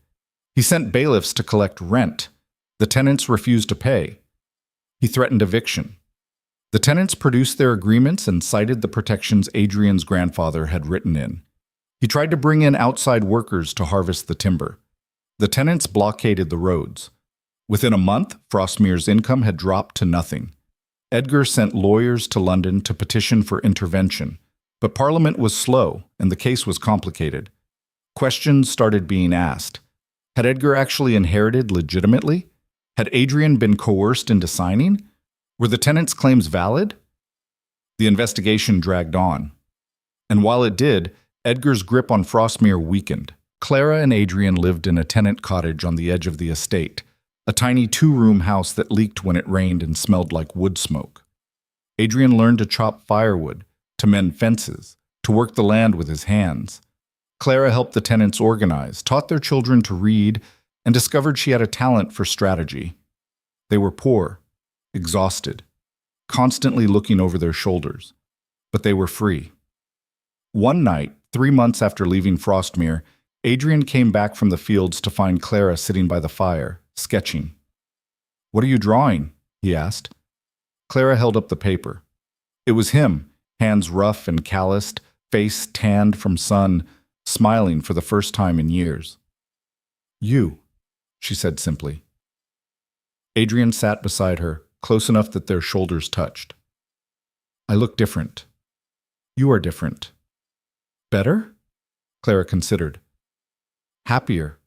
He sent bailiffs to collect rent. The tenants refused to pay. He threatened eviction. The tenants produced their agreements and cited the protections Adrian's grandfather had written in. He tried to bring in outside workers to harvest the timber. The tenants blockaded the roads. Within a month, Frostmere's income had dropped to nothing. Edgar sent lawyers to London to petition for intervention, but Parliament was slow and the case was complicated. Questions started being asked. Had Edgar actually inherited legitimately? Had Adrian been coerced into signing? Were the tenants' claims valid? The investigation dragged on. And while it did, Edgar's grip on Frostmere weakened. Clara and Adrian lived in a tenant cottage on the edge of the estate, a tiny 2-room house that leaked when it rained and smelled like wood smoke. Adrian learned to chop firewood, to mend fences, to work the land with his hands. Clara helped the tenants organize, taught their children to read, and discovered she had a talent for strategy. They were poor, exhausted, constantly looking over their shoulders, but they were free. One night, 3 months after leaving Frostmere, Adrian came back from the fields to find Clara sitting by the fire, sketching. "What are you drawing?" he asked. Clara held up the paper. It was him, hands rough and calloused, face tanned from sun, smiling for the first time in years. "You," she said simply. Adrian sat beside her, close enough that their shoulders touched. "I look different. You are different." "Better?" Clara considered. "Happier."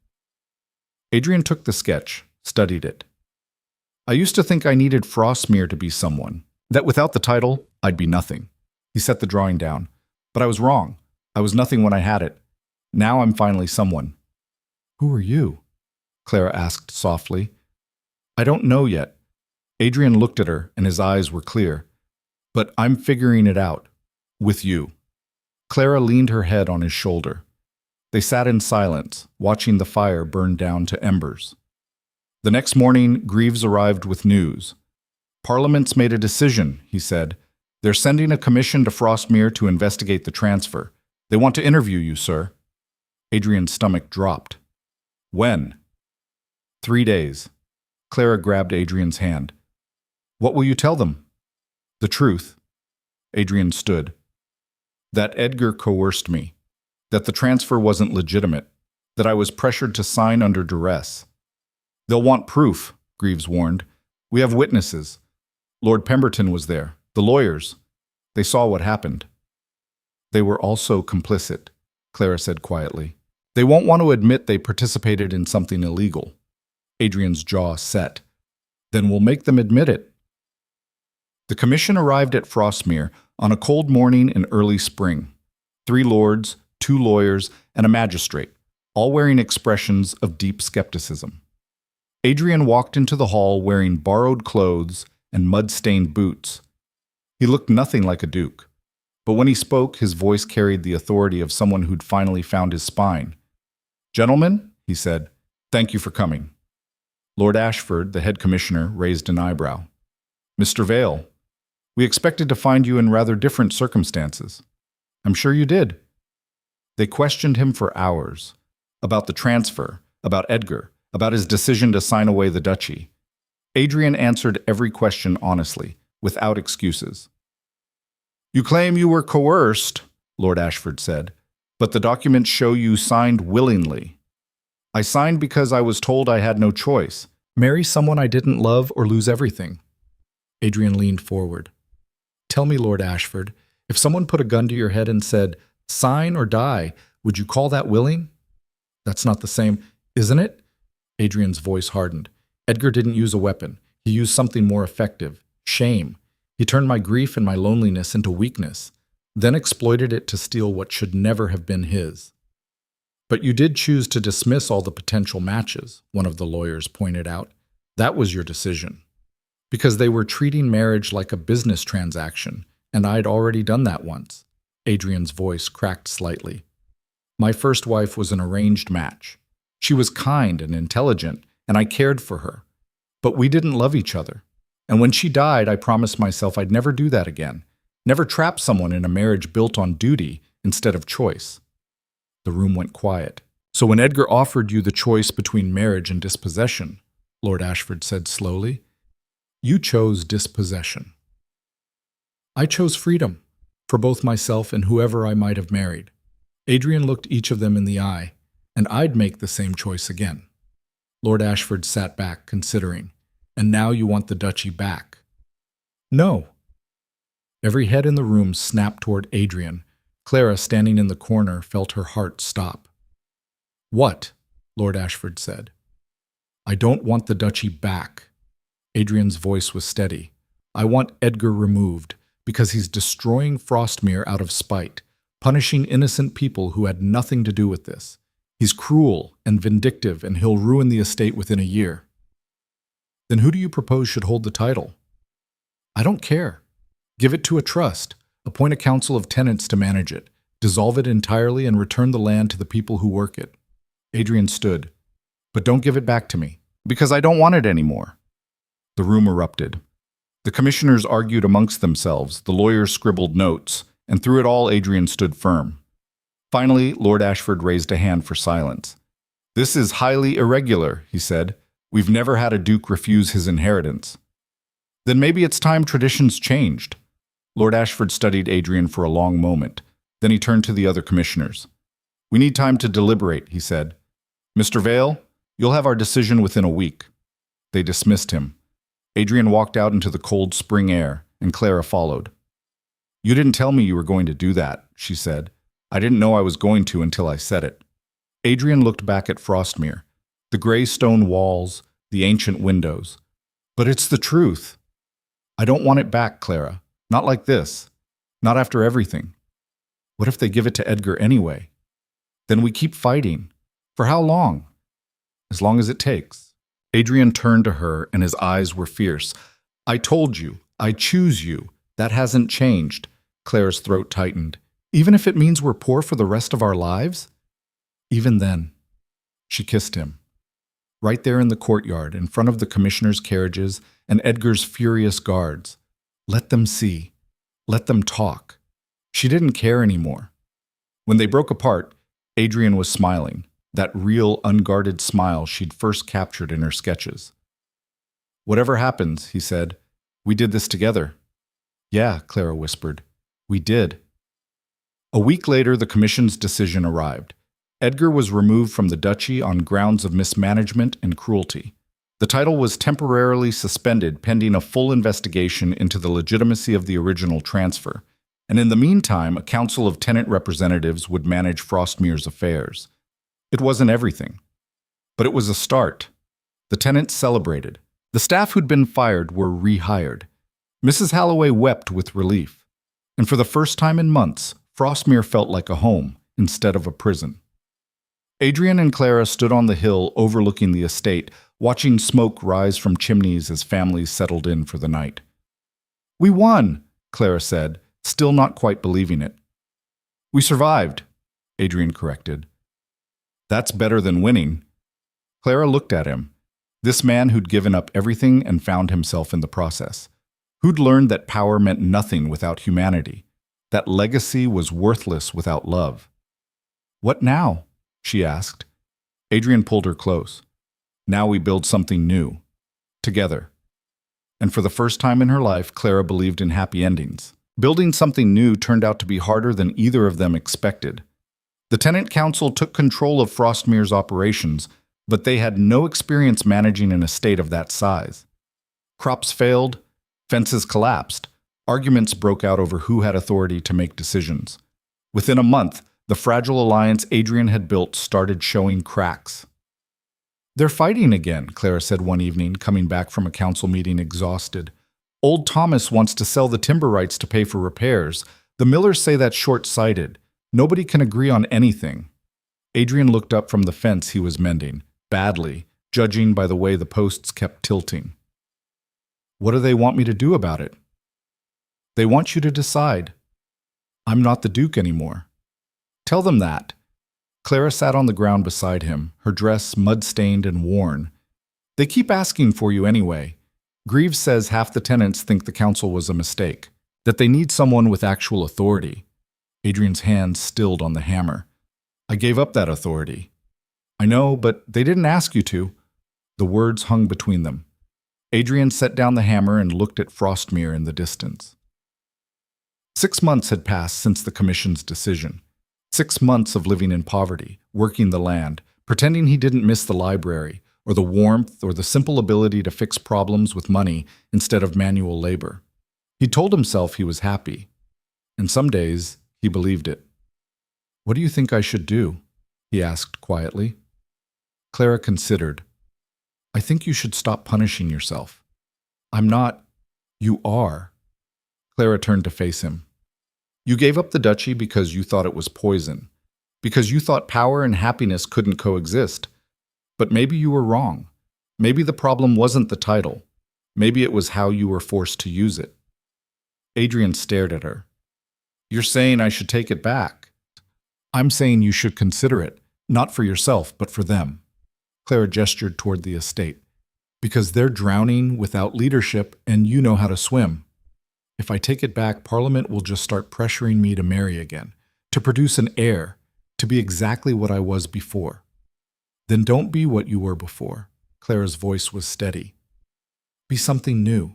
Adrian took the sketch, studied it. "I used to think I needed Frostmere to be someone, that without the title, I'd be nothing." He set the drawing down. "But I was wrong. I was nothing when I had it. Now I'm finally someone." "Who are you?" Clara asked softly. "I don't know yet." Adrian looked at her, and his eyes were clear. "But I'm figuring it out. With you." Clara leaned her head on his shoulder. They sat in silence, watching the fire burn down to embers. The next morning, Greaves arrived with news. "Parliament's made a decision," he said. "They're sending a commission to Frostmere to investigate the transfer. They want to interview you, sir." Adrian's stomach dropped. "When?" 3 days. Clara grabbed Adrian's hand. "What will you tell them?" "The truth." Adrian stood. "That Edgar coerced me. That the transfer wasn't legitimate. That I was pressured to sign under duress." "They'll want proof," Greaves warned. "We have witnesses. Lord Pemberton was there. The lawyers. They saw what happened." "They were also complicit," Clara said quietly. "They won't want to admit they participated in something illegal." Adrian's jaw set. "Then we'll make them admit it." The commission arrived at Frostmere on a cold morning in early spring. 3 lords, 2 lawyers, and a magistrate, all wearing expressions of deep skepticism. Adrian walked into the hall wearing borrowed clothes and mud-stained boots. He looked nothing like a duke, but when he spoke, his voice carried the authority of someone who'd finally found his spine. "Gentlemen," he said, "thank you for coming." Lord Ashford, the head commissioner, raised an eyebrow. "Mr. Vale, we expected to find you in rather different circumstances." "I'm sure you did." They questioned him for hours, about the transfer, about Edgar, about his decision to sign away the duchy. Adrian answered every question honestly, without excuses. "You claim you were coerced," Lord Ashford said, "but the documents show you signed willingly." "I signed because I was told I had no choice. Marry someone I didn't love or lose everything." Adrian leaned forward. "Tell me, Lord Ashford, if someone put a gun to your head and said, 'Sign or die,' would you call that willing?" "That's not the same, isn't it?" Adrian's voice hardened. "Edgar didn't use a weapon. He used something more effective, shame. He turned my grief and my loneliness into weakness, then exploited it to steal what should never have been his. But you did choose to dismiss all the potential matches, one of the lawyers pointed out. That was your decision. Because they were treating marriage like a business transaction, and I'd already done that once. Adrian's voice cracked slightly. My first wife was an arranged match. She was kind and intelligent, and I cared for her. But we didn't love each other. And when she died, I promised myself I'd never do that again. Never trap someone in a marriage built on duty instead of choice. The room went quiet. So when Edgar offered you the choice between marriage and dispossession, Lord Ashford said slowly, you chose dispossession. I chose freedom, for both myself and whoever I might have married. Adrian looked each of them in the eye, and I'd make the same choice again. Lord Ashford sat back, considering. And now you want the duchy back? No. Every head in the room snapped toward Adrian. Clara, standing in the corner, felt her heart stop. What? Lord Ashford said. I don't want the duchy back. Adrian's voice was steady. I want Edgar removed, because he's destroying Frostmere out of spite, punishing innocent people who had nothing to do with this. He's cruel and vindictive, and he'll ruin the estate within a year. Then who do you propose should hold the title? I don't care. Give it to a trust. Appoint a council of tenants to manage it. Dissolve it entirely and return the land to the people who work it. Adrian stood. But don't give it back to me, because I don't want it anymore. The room erupted. The commissioners argued amongst themselves, the lawyers scribbled notes, and through it all Adrian stood firm. Finally, Lord Ashford raised a hand for silence. This is highly irregular, he said. We've never had a duke refuse his inheritance. Then maybe it's time traditions changed. Lord Ashford studied Adrian for a long moment. Then he turned to the other commissioners. We need time to deliberate, he said. Mr. Vale, you'll have our decision within a week. They dismissed him. Adrian walked out into the cold spring air, and Clara followed. You didn't tell me you were going to do that, she said. I didn't know I was going to until I said it. Adrian looked back at Frostmere, the gray stone walls, the ancient windows. But it's the truth. I don't want it back, Clara. Not like this. Not after everything. What if they give it to Edgar anyway? Then we keep fighting. For how long? As long as it takes. Adrian turned to her, and his eyes were fierce. I told you. I choose you. That hasn't changed. Clara's throat tightened. Even if it means we're poor for the rest of our lives? Even then. She kissed him. Right there in the courtyard, in front of the commissioners' carriages and Edgar's furious guards. Let them see. Let them talk. She didn't care anymore. When they broke apart, Adrian was smiling, that real, unguarded smile she'd first captured in her sketches. Whatever happens, he said, we did this together. Yeah, Clara whispered. We did. A week later, the commission's decision arrived. Edgar was removed from the duchy on grounds of mismanagement and cruelty. The title was temporarily suspended pending a full investigation into the legitimacy of the original transfer, and in the meantime, a council of tenant representatives would manage Frostmere's affairs. It wasn't everything, but it was a start. The tenants celebrated. The staff who'd been fired were rehired. Mrs. Halloway wept with relief, and for the first time in months, Frostmere felt like a home instead of a prison. Adrian and Clara stood on the hill overlooking the estate, watching smoke rise from chimneys as families settled in for the night. We won, Clara said, still not quite believing it. We survived, Adrian corrected. That's better than winning. Clara looked at him, this man who'd given up everything and found himself in the process, who'd learned that power meant nothing without humanity, that legacy was worthless without love. What now? She asked. Adrian pulled her close. Now we build something new. Together. And for the first time in her life, Clara believed in happy endings. Building something new turned out to be harder than either of them expected. The tenant council took control of Frostmere's operations, but they had no experience managing an estate of that size. Crops failed, fences collapsed, arguments broke out over who had authority to make decisions. Within a month, the fragile alliance Adrian had built started showing cracks. They're fighting again, Clara said one evening, coming back from a council meeting exhausted. Old Thomas wants to sell the timber rights to pay for repairs. The millers say that's short-sighted. Nobody can agree on anything. Adrian looked up from the fence he was mending, badly, judging by the way the posts kept tilting. What do they want me to do about it? They want you to decide. I'm not the Duke anymore. Tell them that. Clara sat on the ground beside him, her dress mud-stained and worn. They keep asking for you anyway. Greaves says half the tenants think the council was a mistake, that they need someone with actual authority. Adrian's hand stilled on the hammer. I gave up that authority. I know, but they didn't ask you to. The words hung between them. Adrian set down the hammer and looked at Frostmere in the distance. 6 months had passed since the commission's decision. 6 months of living in poverty, working the land, pretending he didn't miss the library, or the warmth, or the simple ability to fix problems with money instead of manual labor. He told himself he was happy, and some days he believed it. What do you think I should do? He asked quietly. Clara considered. I think you should stop punishing yourself. I'm not. You are. Clara turned to face him. You gave up the duchy because you thought it was poison, because you thought power and happiness couldn't coexist. But maybe you were wrong. Maybe the problem wasn't the title. Maybe it was how you were forced to use it. Adrian stared at her. You're saying I should take it back. I'm saying you should consider it, not for yourself, but for them. Clara gestured toward the estate. Because they're drowning without leadership and you know how to swim. If I take it back, Parliament will just start pressuring me to marry again, to produce an heir, to be exactly what I was before. Then don't be what you were before. Clara's voice was steady. Be something new.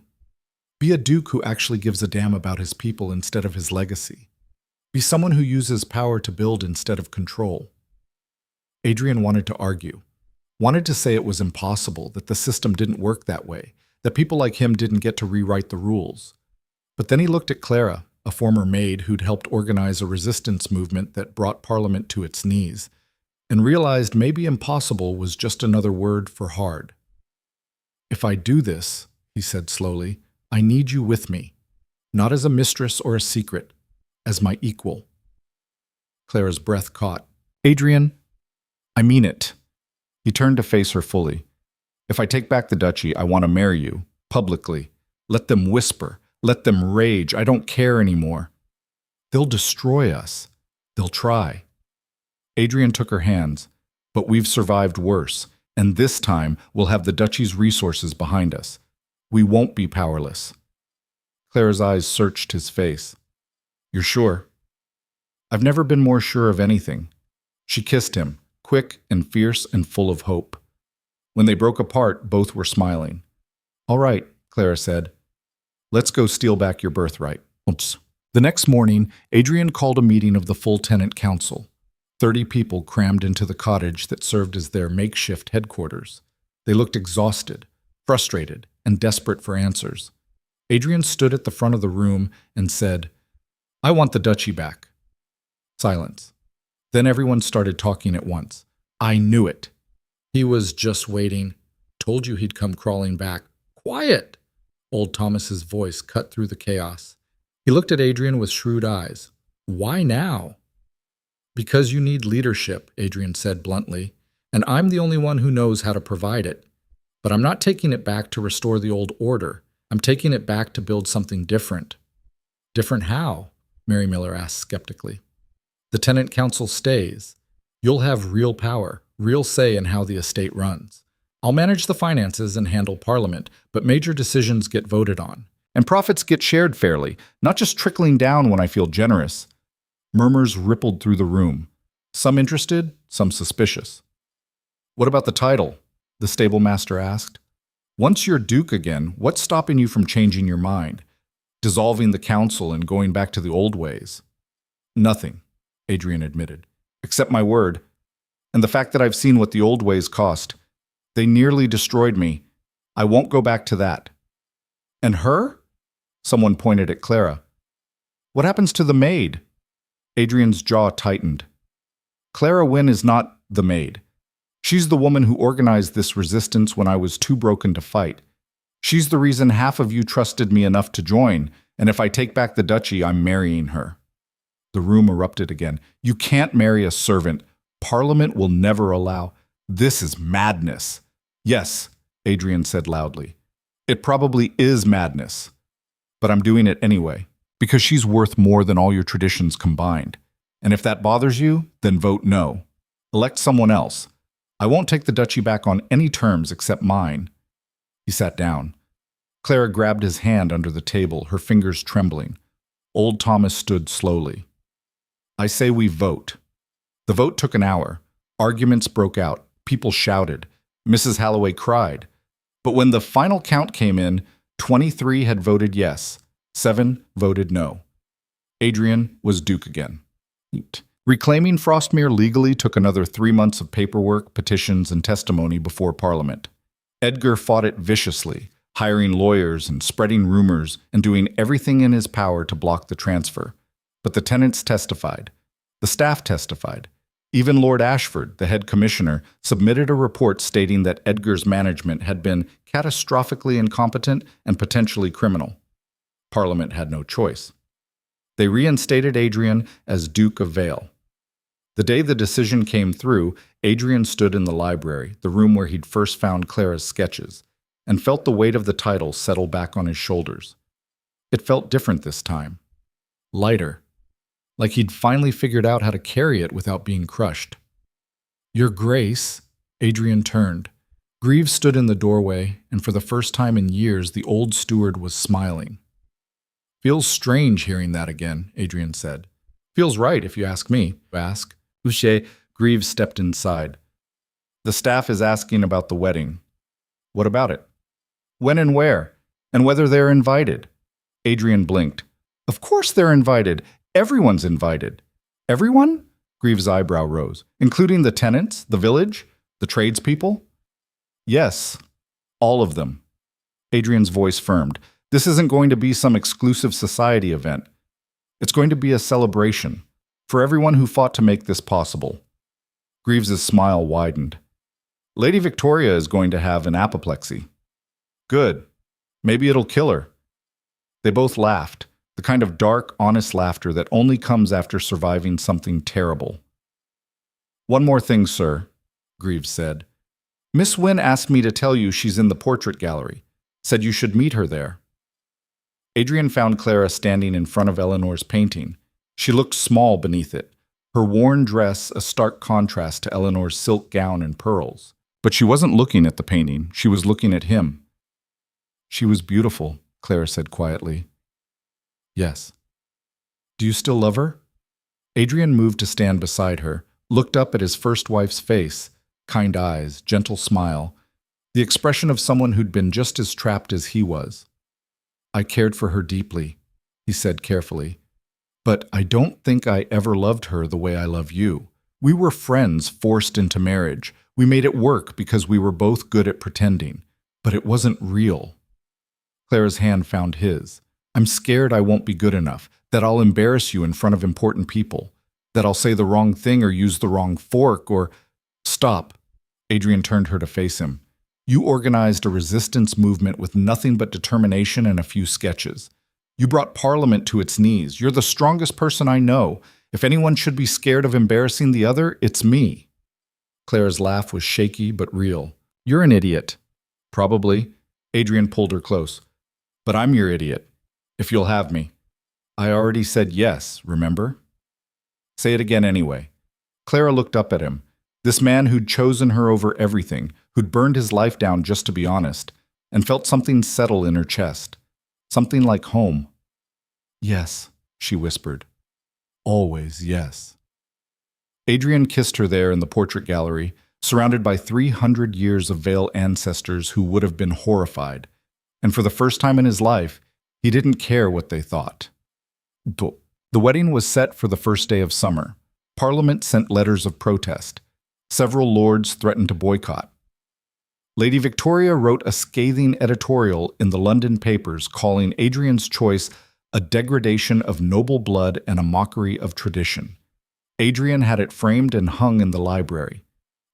Be a duke who actually gives a damn about his people instead of his legacy. Be someone who uses power to build instead of control. Adrian wanted to argue, wanted to say it was impossible, that the system didn't work that way, that people like him didn't get to rewrite the rules. But then he looked at Clara, a former maid who'd helped organize a resistance movement that brought Parliament to its knees, and realized maybe impossible was just another word for hard. If I do this, he said slowly, I need you with me, not as a mistress or a secret, as my equal. Clara's breath caught. Adrian, I mean it. He turned to face her fully. If I take back the duchy, I want to marry you, publicly. Let them whisper. Let them rage. I don't care anymore. They'll destroy us. They'll try. Adrian took her hands. But we've survived worse, and this time we'll have the duchy's resources behind us. We won't be powerless. Clara's eyes searched his face. You're sure? I've never been more sure of anything. She kissed him, quick and fierce and full of hope. When they broke apart, both were smiling. All right, Clara said. Let's go steal back your birthright. Oops. The next morning, Adrian called a meeting of the full tenant council. 30 people crammed into the cottage that served as their makeshift headquarters. They looked exhausted, frustrated, and desperate for answers. Adrian stood at the front of the room and said, I want the duchy back. Silence. Then everyone started talking at once. I knew it. He was just waiting. Told you he'd come crawling back. Quiet! Old Thomas's voice cut through the chaos. He looked at Adrian with shrewd eyes. Why now? Because you need leadership, Adrian said bluntly, and I'm the only one who knows how to provide it. But I'm not taking it back to restore the old order. I'm taking it back to build something different. Different how? Mary Miller asked skeptically. The tenant council stays. You'll have real power, real say in how the estate runs. I'll manage the finances and handle Parliament, but major decisions get voted on. And profits get shared fairly, not just trickling down when I feel generous. Murmurs rippled through the room. Some interested, some suspicious. What about the title? The stable master asked. Once you're Duke again, what's stopping you from changing your mind? Dissolving the council and going back to the old ways? Nothing, Adrian admitted, except my word. And the fact that I've seen what the old ways cost. They nearly destroyed me. I won't go back to that. And her? Someone pointed at Clara. What happens to the maid? Adrian's jaw tightened. Clara Wynne is not the maid. She's the woman who organized this resistance when I was too broken to fight. She's the reason half of you trusted me enough to join, and if I take back the duchy, I'm marrying her." The room erupted again. "You can't marry a servant. Parliament will never allow. This is madness." "Yes," Adrian said loudly. "It probably is madness. But I'm doing it anyway, because she's worth more than all your traditions combined. And if that bothers you, then vote no. Elect someone else. I won't take the duchy back on any terms except mine." He sat down. Clara grabbed his hand under the table, her fingers trembling. Old Thomas stood slowly. "I say we vote." The vote took an hour. Arguments broke out. People shouted. Mrs. Halloway cried. But when the final count came in, 23 had voted yes, 7 voted no. Adrian was Duke again. Reclaiming Frostmere legally took another 3 months of paperwork, petitions, and testimony before Parliament. Edgar fought it viciously, hiring lawyers and spreading rumors and doing everything in his power to block the transfer. But the tenants testified. The staff testified. Even Lord Ashford, the head commissioner, submitted a report stating that Edgar's management had been catastrophically incompetent and potentially criminal. Parliament had no choice. They reinstated Adrian as Duke of Vale. The day the decision came through, Adrian stood in the library, the room where he'd first found Clara's sketches, and felt the weight of the title settle back on his shoulders. It felt different this time. Lighter. Like he'd finally figured out how to carry it without being crushed. "Your Grace," Adrian turned. Greaves stood in the doorway, and for the first time in years, the old steward was smiling. "Feels strange hearing that again," Adrian said. "Feels right, if you ask me." "Ask?" Boucher, Greaves stepped inside. "The staff is asking about the wedding." "What about it?" "When and where, and whether they're invited." Adrian blinked. "Of course they're invited. Everyone's invited." "Everyone?" Greaves' eyebrow rose. "Including the tenants, the village, the tradespeople?" "Yes, all of them." Adrian's voice firmed. "This isn't going to be some exclusive society event. It's going to be a celebration for everyone who fought to make this possible." Greaves' smile widened. "Lady Victoria is going to have an apoplexy." "Good. Maybe it'll kill her." They both laughed. The kind of dark, honest laughter that only comes after surviving something terrible. "One more thing, sir," Greaves said. "Miss Wynne asked me to tell you she's in the portrait gallery. Said you should meet her there." Adrian found Clara standing in front of Eleanor's painting. She looked small beneath it, her worn dress a stark contrast to Eleanor's silk gown and pearls. But she wasn't looking at the painting, she was looking at him. "She was beautiful," Clara said quietly. "Yes." "Do you still love her?" Adrian moved to stand beside her, looked up at his first wife's face, kind eyes, gentle smile, the expression of someone who'd been just as trapped as he was. "I cared for her deeply," he said carefully. "But I don't think I ever loved her the way I love you. We were friends forced into marriage. We made it work because we were both good at pretending. But it wasn't real." Clara's hand found his. "I'm scared I won't be good enough, that I'll embarrass you in front of important people, that I'll say the wrong thing or use the wrong fork or—" "Stop." Adrian turned her to face him. "You organized a resistance movement with nothing but determination and a few sketches. You brought Parliament to its knees. You're the strongest person I know. If anyone should be scared of embarrassing the other, it's me." Clara's laugh was shaky but real. "You're an idiot." "Probably." Adrian pulled her close. "But I'm your idiot. If you'll have me. I already said yes, remember?" "Say it again anyway." Clara looked up at him. This man who'd chosen her over everything, who'd burned his life down just to be honest, and felt something settle in her chest. Something like home. "Yes," she whispered. "Always yes." Adrian kissed her there in the portrait gallery, surrounded by 300 years of Vale ancestors who would have been horrified. And for the first time in his life, he didn't care what they thought. The wedding was set for the first day of summer. Parliament sent letters of protest. Several lords threatened to boycott. Lady Victoria wrote a scathing editorial in the London papers calling Adrian's choice a degradation of noble blood and a mockery of tradition. Adrian had it framed and hung in the library.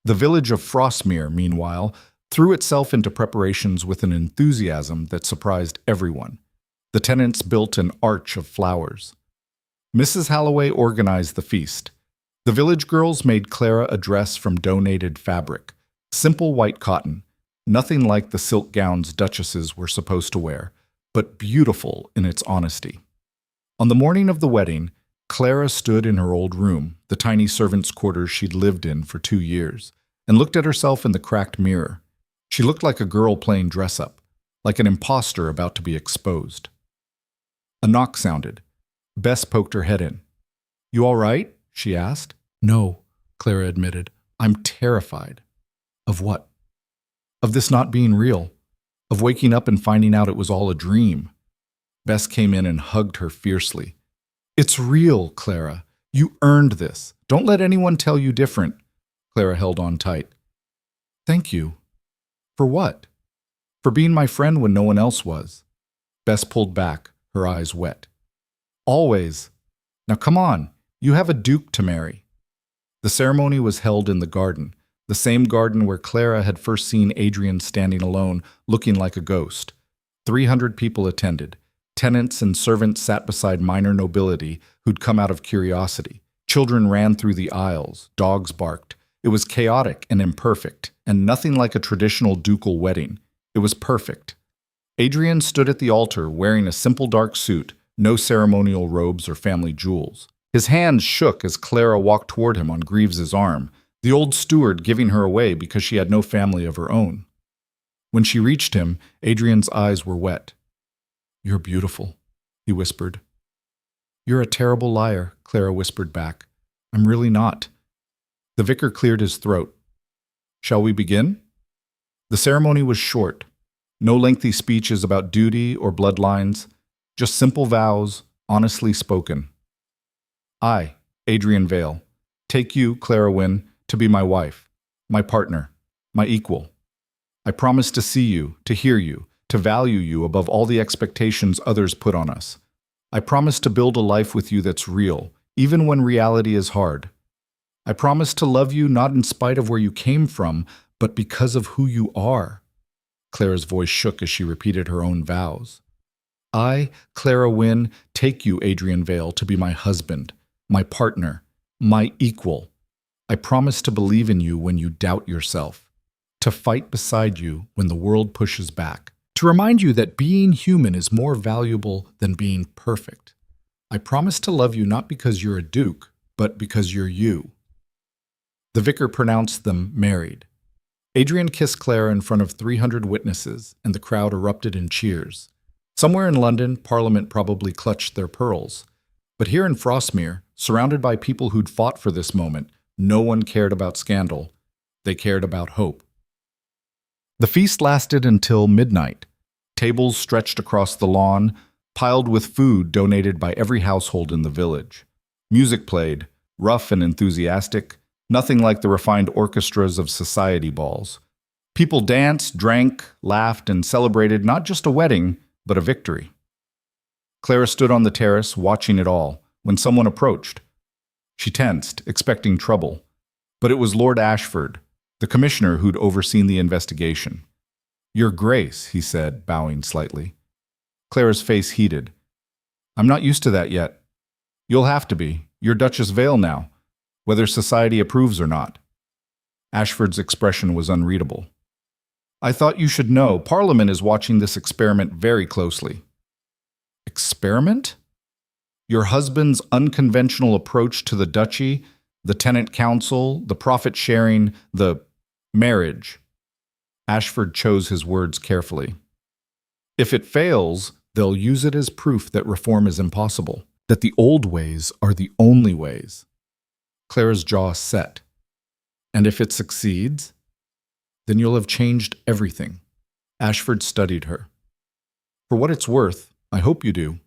The village of Frostmere, meanwhile, threw itself into preparations with an enthusiasm that surprised everyone. The tenants built an arch of flowers. Mrs. Halloway organized the feast. The village girls made Clara a dress from donated fabric, simple white cotton, nothing like the silk gowns duchesses were supposed to wear, but beautiful in its honesty. On the morning of the wedding, Clara stood in her old room, the tiny servants' quarters she'd lived in for 2 years, and looked at herself in the cracked mirror. She looked like a girl playing dress-up, like an imposter about to be exposed. A knock sounded. Bess poked her head in. "You all right?" she asked. "No," Clara admitted. "I'm terrified." "Of what?" "Of this not being real. Of waking up and finding out it was all a dream." Bess came in and hugged her fiercely. "It's real, Clara. You earned this. Don't let anyone tell you different." Clara held on tight. "Thank you." "For what?" "For being my friend when no one else was." Bess pulled back, her eyes wet. "Always. Now come on, you have a duke to marry." The ceremony was held in the garden, the same garden where Clara had first seen Adrian standing alone, looking like a ghost. 300 people attended. Tenants and servants sat beside minor nobility who'd come out of curiosity. Children ran through the aisles, dogs barked. It was chaotic and imperfect, and nothing like a traditional ducal wedding. It was perfect. Adrian stood at the altar wearing a simple dark suit, no ceremonial robes or family jewels. His hands shook as Clara walked toward him on Greaves's arm, the old steward giving her away because she had no family of her own. When she reached him, Adrian's eyes were wet. "You're beautiful," he whispered. "You're a terrible liar," Clara whispered back. "I'm really not." The vicar cleared his throat. "Shall we begin?" The ceremony was short. No lengthy speeches about duty or bloodlines, just simple vows, honestly spoken. "I, Adrian Vale, take you, Clara Wynne, to be my wife, my partner, my equal. I promise to see you, to hear you, to value you above all the expectations others put on us. I promise to build a life with you that's real, even when reality is hard. I promise to love you not in spite of where you came from, but because of who you are." Clara's voice shook as she repeated her own vows. "I, Clara Wynne, take you, Adrian Vale, to be my husband, my partner, my equal. I promise to believe in you when you doubt yourself, to fight beside you when the world pushes back, to remind you that being human is more valuable than being perfect. I promise to love you not because you're a duke, but because you're you." The vicar pronounced them married. Adrian kissed Clara in front of 300 witnesses, and the crowd erupted in cheers. Somewhere in London, Parliament probably clutched their pearls. But here in Frostmere, surrounded by people who'd fought for this moment, no one cared about scandal. They cared about hope. The feast lasted until midnight. Tables stretched across the lawn, piled with food donated by every household in the village. Music played, rough and enthusiastic, nothing like the refined orchestras of society balls. People danced, drank, laughed, and celebrated not just a wedding, but a victory. Clara stood on the terrace, watching it all, when someone approached. She tensed, expecting trouble. But it was Lord Ashford, the commissioner who'd overseen the investigation. "Your Grace," he said, bowing slightly. Clara's face heated. "I'm not used to that yet. You'll have to be. You're Duchess Vale now, whether society approves or not." Ashford's expression was unreadable. "I thought you should know. Parliament is watching this experiment very closely." "Experiment?" "Your husband's unconventional approach to the duchy, the tenant council, the profit sharing, the marriage." Ashford chose his words carefully. "If it fails, they'll use it as proof that reform is impossible, that the old ways are the only ways." Clara's jaw set. "And if it succeeds? Then you'll have changed everything." Ashford studied her. "For what it's worth, I hope you do.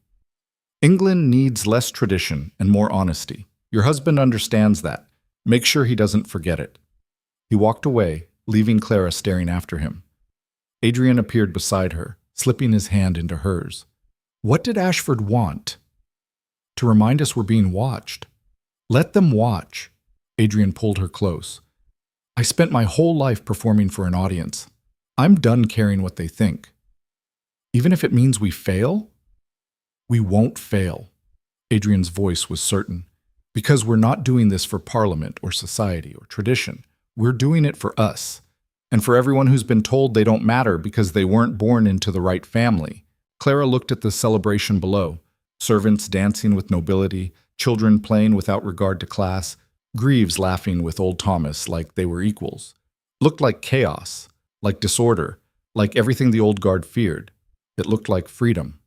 England needs less tradition and more honesty. Your husband understands that. Make sure he doesn't forget it." He walked away, leaving Clara staring after him. Adrian appeared beside her, slipping his hand into hers. What did Ashford want? To remind us we're being watched. Let them watch. Adrian pulled her close. I spent my whole life performing for an audience. I'm done caring what they think. Even if it means we fail, we won't fail. Adrian's voice was certain. Because we're not doing this for Parliament or society or tradition. We're doing it for us. And for everyone who's been told they don't matter because they weren't born into the right family. Clara looked at the celebration below. Servants dancing with nobility, children playing without regard to class, Greaves laughing with old Thomas like they were equals. Looked like chaos, like disorder, like everything the old guard feared. It looked like freedom.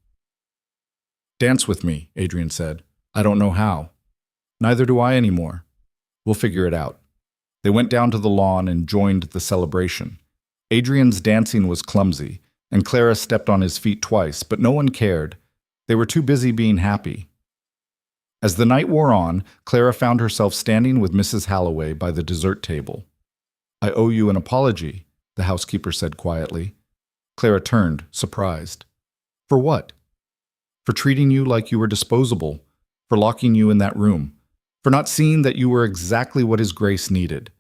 "Dance with me," Adrian said. "I don't know how." "Neither do I anymore. We'll figure it out." They went down to the lawn and joined the celebration. Adrian's dancing was clumsy, and Clara stepped on his feet twice, but no one cared. They were too busy being happy. As the night wore on, Clara found herself standing with Mrs. Halloway by the dessert table. "I owe you an apology," the housekeeper said quietly. Clara turned, surprised. "For what?" "For treating you like you were disposable, for locking you in that room, for not seeing that you were exactly what His Grace needed."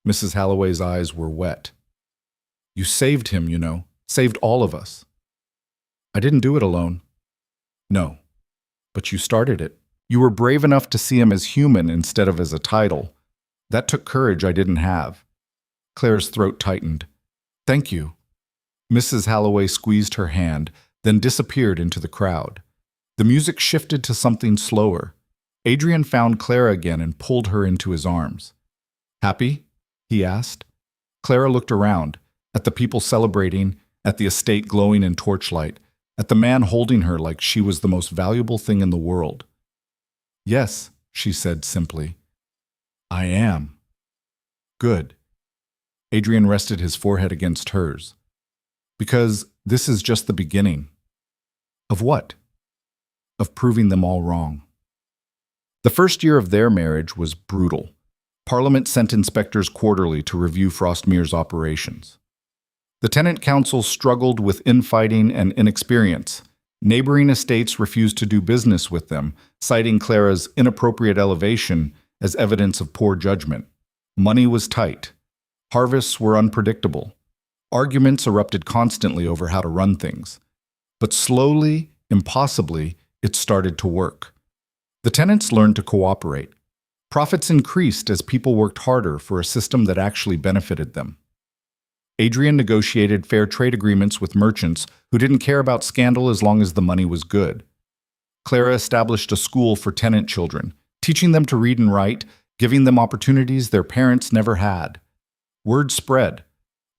Mrs. Halloway's eyes were wet. "You saved him, you know, saved all of us." "I didn't do it alone." "No, but you started it. You were brave enough to see him as human instead of as a title. That took courage I didn't have." Clara's throat tightened. "Thank you." Mrs. Halloway squeezed her hand, then disappeared into the crowd. The music shifted to something slower. Adrian found Clara again and pulled her into his arms. "Happy?" he asked. Clara looked around, at the people celebrating, at the estate glowing in torchlight, at the man holding her like she was the most valuable thing in the world. "Yes," she said simply. "I am." "Good." Adrian rested his forehead against hers. "Because this is just the beginning." "Of what?" "Of proving them all wrong." The first year of their marriage was brutal. Parliament sent inspectors quarterly to review Frostmere's operations. The tenant council struggled with infighting and inexperience. Neighboring estates refused to do business with them, citing Clara's inappropriate elevation as evidence of poor judgment. Money was tight. Harvests were unpredictable. Arguments erupted constantly over how to run things. But slowly, impossibly, it started to work. The tenants learned to cooperate. Profits increased as people worked harder for a system that actually benefited them. Adrian negotiated fair trade agreements with merchants who didn't care about scandal as long as the money was good. Clara established a school for tenant children, teaching them to read and write, giving them opportunities their parents never had. Word spread.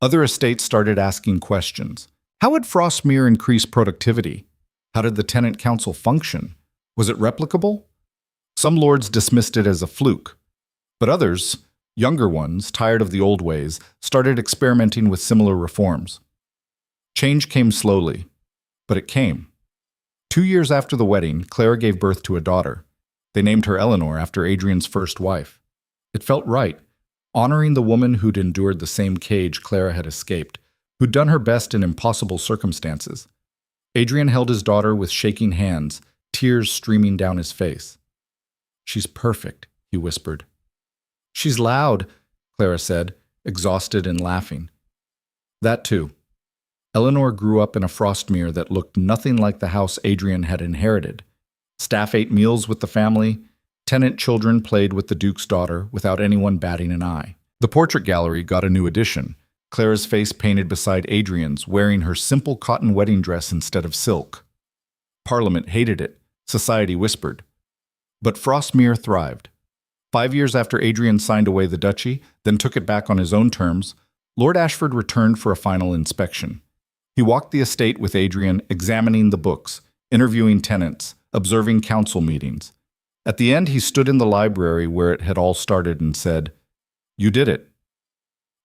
Other estates started asking questions. How had Frostmere increased productivity? How did the tenant council function? Was it replicable? Some lords dismissed it as a fluke, but others, younger ones, tired of the old ways, started experimenting with similar reforms. Change came slowly, but it came. 2 years after the wedding, Clara gave birth to a daughter. They named her Eleanor after Adrian's first wife. It felt right, honoring the woman who'd endured the same cage Clara had escaped, who'd done her best in impossible circumstances. Adrian held his daughter with shaking hands, tears streaming down his face. "She's perfect," he whispered. "She's loud," Clara said, exhausted and laughing. That too. Eleanor grew up in a Frostmere that looked nothing like the house Adrian had inherited. Staff ate meals with the family. Tenant children played with the Duke's daughter without anyone batting an eye. The portrait gallery got a new addition. Clara's face painted beside Adrian's, wearing her simple cotton wedding dress instead of silk. Parliament hated it. Society whispered. But Frostmere thrived. 5 years after Adrian signed away the duchy, then took it back on his own terms, Lord Ashford returned for a final inspection. He walked the estate with Adrian, examining the books, interviewing tenants, observing council meetings. At the end, he stood in the library where it had all started and said, "You did it."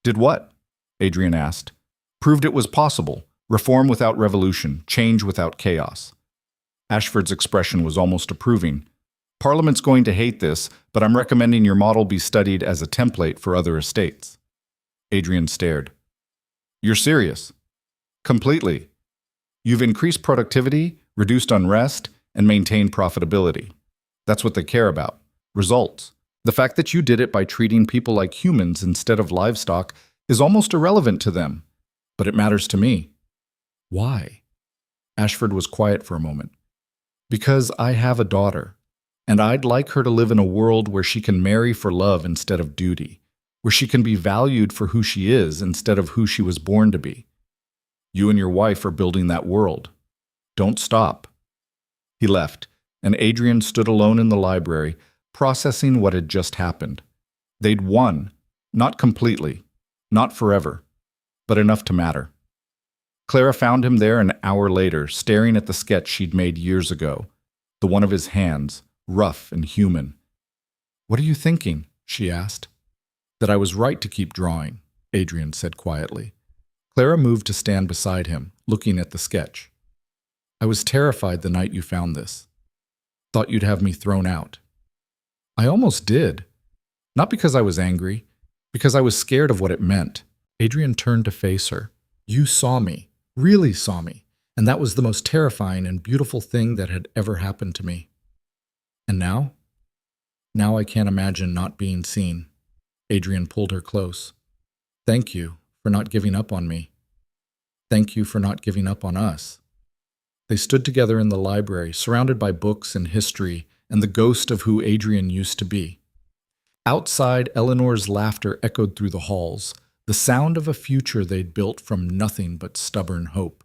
"Did what?" Adrian asked. "Proved it was possible. Reform without revolution, change without chaos." Ashford's expression was almost approving. "Parliament's going to hate this, but I'm recommending your model be studied as a template for other estates." Adrian stared. "You're serious?" "Completely. You've increased productivity, reduced unrest, and maintained profitability. That's what they care about. Results. The fact that you did it by treating people like humans instead of livestock is almost irrelevant to them. But it matters to me. Why? Ashford was quiet for a moment. Because I have a daughter, and I'd like her to live in a world where she can marry for love instead of duty, where she can be valued for who she is instead of who she was born to be. You and your wife are building that world. Don't stop. He left, and Adrian stood alone in the library, processing what had just happened. They'd won, not completely, not forever, but enough to matter. Clara found him there an hour later, staring at the sketch she'd made years ago, the one of his hands, rough and human. "What are you thinking?" she asked. "That I was right to keep drawing," Adrian said quietly. Clara moved to stand beside him, looking at the sketch. "I was terrified the night you found this. Thought you'd have me thrown out." "I almost did. Not because I was angry, because I was scared of what it meant." Adrian turned to face her. "You saw me, really saw me, and that was the most terrifying and beautiful thing that had ever happened to me. And now? Now I can't imagine not being seen." Adrian pulled her close. "Thank you for not giving up on me. Thank you for not giving up on us." They stood together in the library, surrounded by books and history and the ghost of who Adrian used to be. Outside, Eleanor's laughter echoed through the halls, the sound of a future they'd built from nothing but stubborn hope.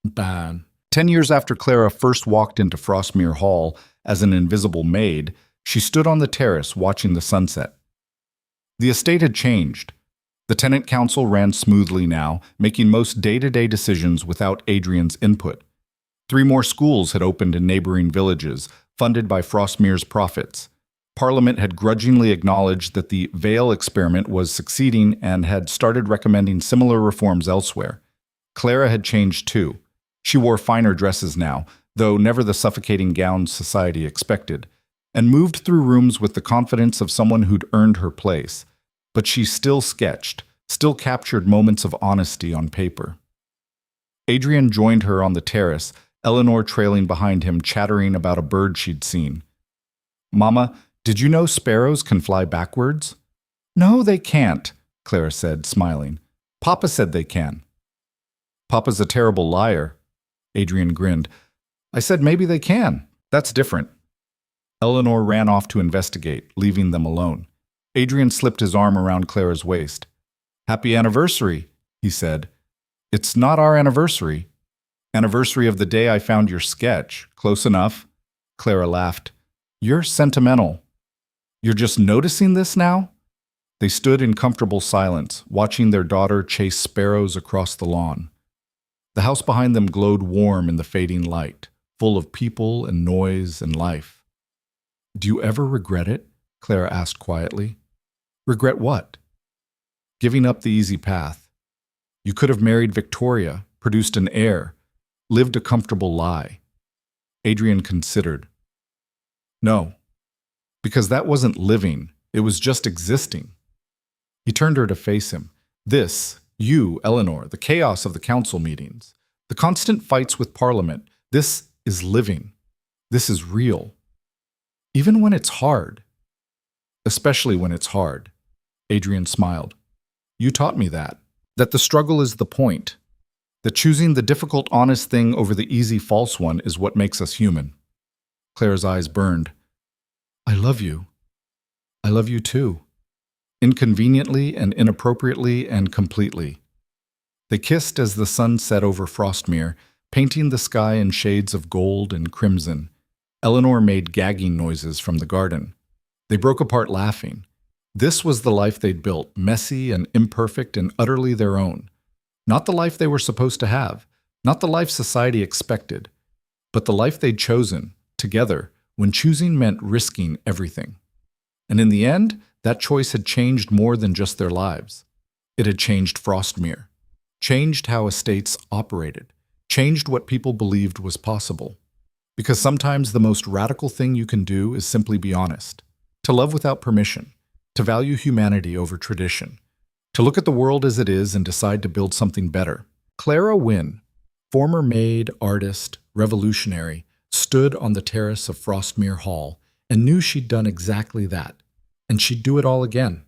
Bad. 10 years after Clara first walked into Frostmere Hall as an invisible maid, she stood on the terrace watching the sunset. The estate had changed. The tenant council ran smoothly now, making most day-to-day decisions without Adrian's input. 3 more schools had opened in neighboring villages, funded by Frostmere's profits. Parliament had grudgingly acknowledged that the Vale experiment was succeeding and had started recommending similar reforms elsewhere. Clara had changed too. She wore finer dresses now, though never the suffocating gowns society expected, and moved through rooms with the confidence of someone who'd earned her place. But she still sketched, still captured moments of honesty on paper. Adrian joined her on the terrace, Eleanor trailing behind him, chattering about a bird she'd seen. "Mama, did you know sparrows can fly backwards?" "No, they can't," Clara said, smiling. "Papa said they can." "Papa's a terrible liar." Adrian grinned. "I said maybe they can. That's different." Eleanor ran off to investigate, leaving them alone. Adrian slipped his arm around Clara's waist. "Happy anniversary," he said. "It's not our anniversary." "Anniversary of the day I found your sketch. Close enough." Clara laughed. "You're sentimental. You're just noticing this now?" They stood in comfortable silence, watching their daughter chase sparrows across the lawn. The house behind them glowed warm in the fading light, full of people and noise and life. "Do you ever regret it?" Clara asked quietly. "Regret what?" "Giving up the easy path. You could have married Victoria, produced an heir, lived a comfortable lie." Adrian considered. "No, because that wasn't living, it was just existing." He turned her to face him. "This, you, Eleanor, the chaos of the council meetings, the constant fights with Parliament, this is living. This is real. Even when it's hard. Especially when it's hard." Adrian smiled. "You taught me that the struggle is the point. That choosing the difficult, honest thing over the easy, false one is what makes us human." Clara's eyes burned. "I love you. I love you too. Inconveniently and inappropriately and completely." They kissed as the sun set over Frostmere, painting the sky in shades of gold and crimson. Eleanor made gagging noises from the garden. They broke apart laughing. This was the life they'd built, messy and imperfect and utterly their own. Not the life they were supposed to have, not the life society expected, but the life they'd chosen, together, when choosing meant risking everything. And in the end, that choice had changed more than just their lives. It had changed Frostmere, changed how estates operated, changed what people believed was possible. Because sometimes the most radical thing you can do is simply be honest, to love without permission, to value humanity over tradition, to look at the world as it is and decide to build something better. Clara Wynne, former maid, artist, revolutionary, stood on the terrace of Frostmere Hall, and knew she'd done exactly that, and she'd do it all again.